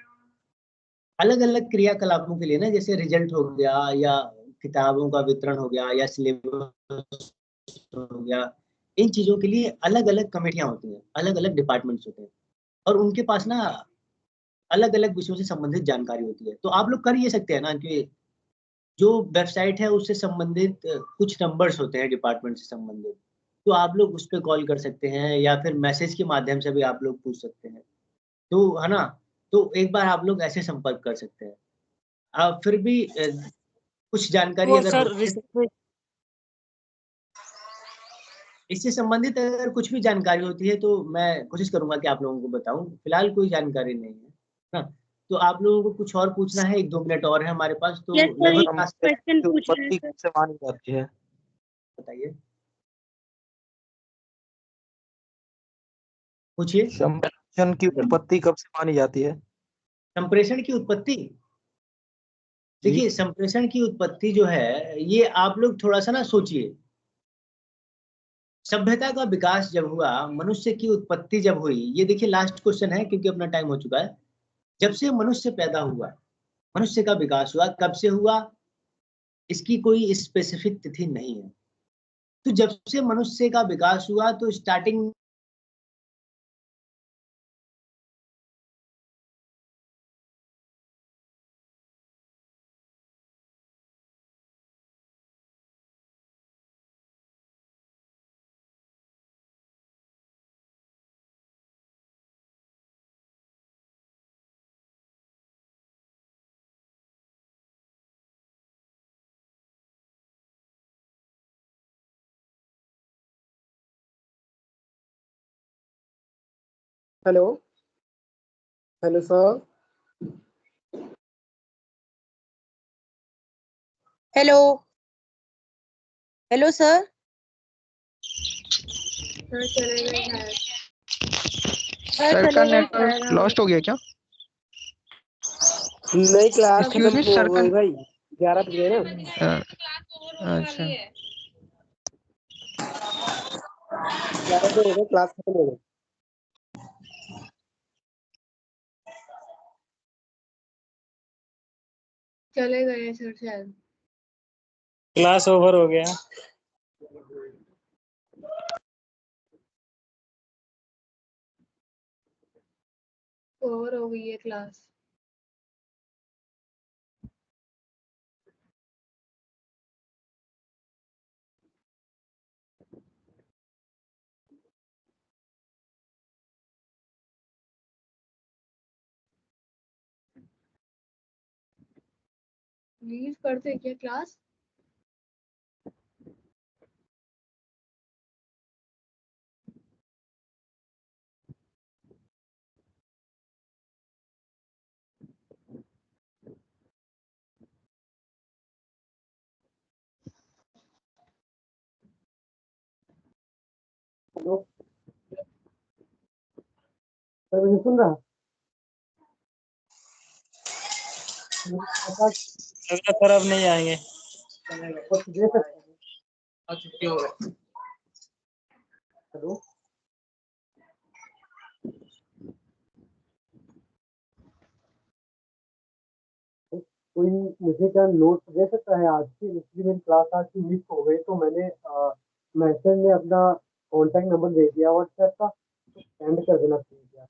अलग अलग क्रियाकलापों के लिए ना, जैसे रिजल्ट हो गया, या किताबों का वितरण हो गया, या सिलेबस हो गया, इन चीजों के लिए अलग अलग कमेटियां होती हैं, अलग अलग डिपार्टमेंट्स होते हैं, और उनके पास ना अलग अलग विषयों से संबंधित जानकारी होती है। तो आप लोग कर ये सकते हैं ना कि जो वेबसाइट है उससे संबंधित कुछ नंबर्स होते हैं डिपार्टमेंट से संबंधित, तो आप लोग उस पर कॉल कर सकते हैं, या फिर मैसेज के माध्यम से भी आप लोग पूछ सकते हैं, तो है ना। तो एक बार आप लोग ऐसे संपर्क कर सकते हैं। आप फिर भी कुछ जानकारी वो अगर सर होती है, इससे संबंधित अगर कुछ भी जानकारी होती है तो मैं कोशिश करूंगा कि आप लोगों को बताऊं। फिलहाल कोई जानकारी नहीं है ना। तो आप लोगों को कुछ और पूछना है, 1-2 मिनट और है हमारे पास, तो Yes, sir, लगभग एक क्लास क्वेश्चन की पूछ रहे उत्पत्ति हैं कब से मानी जाती है? बताइए, पूछिए। संप्रेषण की उत्पत्ति कब से मानी जाती है? संप्रेषण की उत्पत्ति, देखिए संप्रेषण की उत्पत्ति जो है, ये आप लोग थोड़ा सा ना सोचिए। सभ्यता का विकास जब हुआ, मनुष्य की उत्पत्ति जब हुई, ये देखिए लास्ट क्वेश्चन है क्योंकि अपना टाइम हो चुका है। जब से मनुष्य पैदा हुआ, मनुष्य का विकास हुआ, कब से हुआ इसकी कोई स्पेसिफिक तिथि नहीं है। तो जब से मनुष्य का विकास हुआ तो starting hello hello sir. Hello hello sir. Sir चले गए शायद। सर का नेटवर्क लॉस्ट हो गया क्या? नई क्लास Excuse खत्म me, हो सर का गई भाई, 11 बज गए ना। अच्छा 11 बजे हो गए, क्लास खत्म हो गई। चले गए सर शायद। क्लास ओवर हो गया। ओवर हो गई है क्लास। लीव करते क्या क्लास? हेलो सर, मुझे सुन रहा है? अगला तरफ नहीं आएंगे। कुछ दे सकते हैं? छुट्टी हो गई। हेलो कोई मुझे क्या नोट्स दे सकता है आज की? इसलिए मेरी क्लास आज की मिस हो गई, तो मैंने मैसेज में अपना कॉन्टैक्ट नंबर दे दिया व्हाट्सएप का, सेंड कर देना प्लीज यार।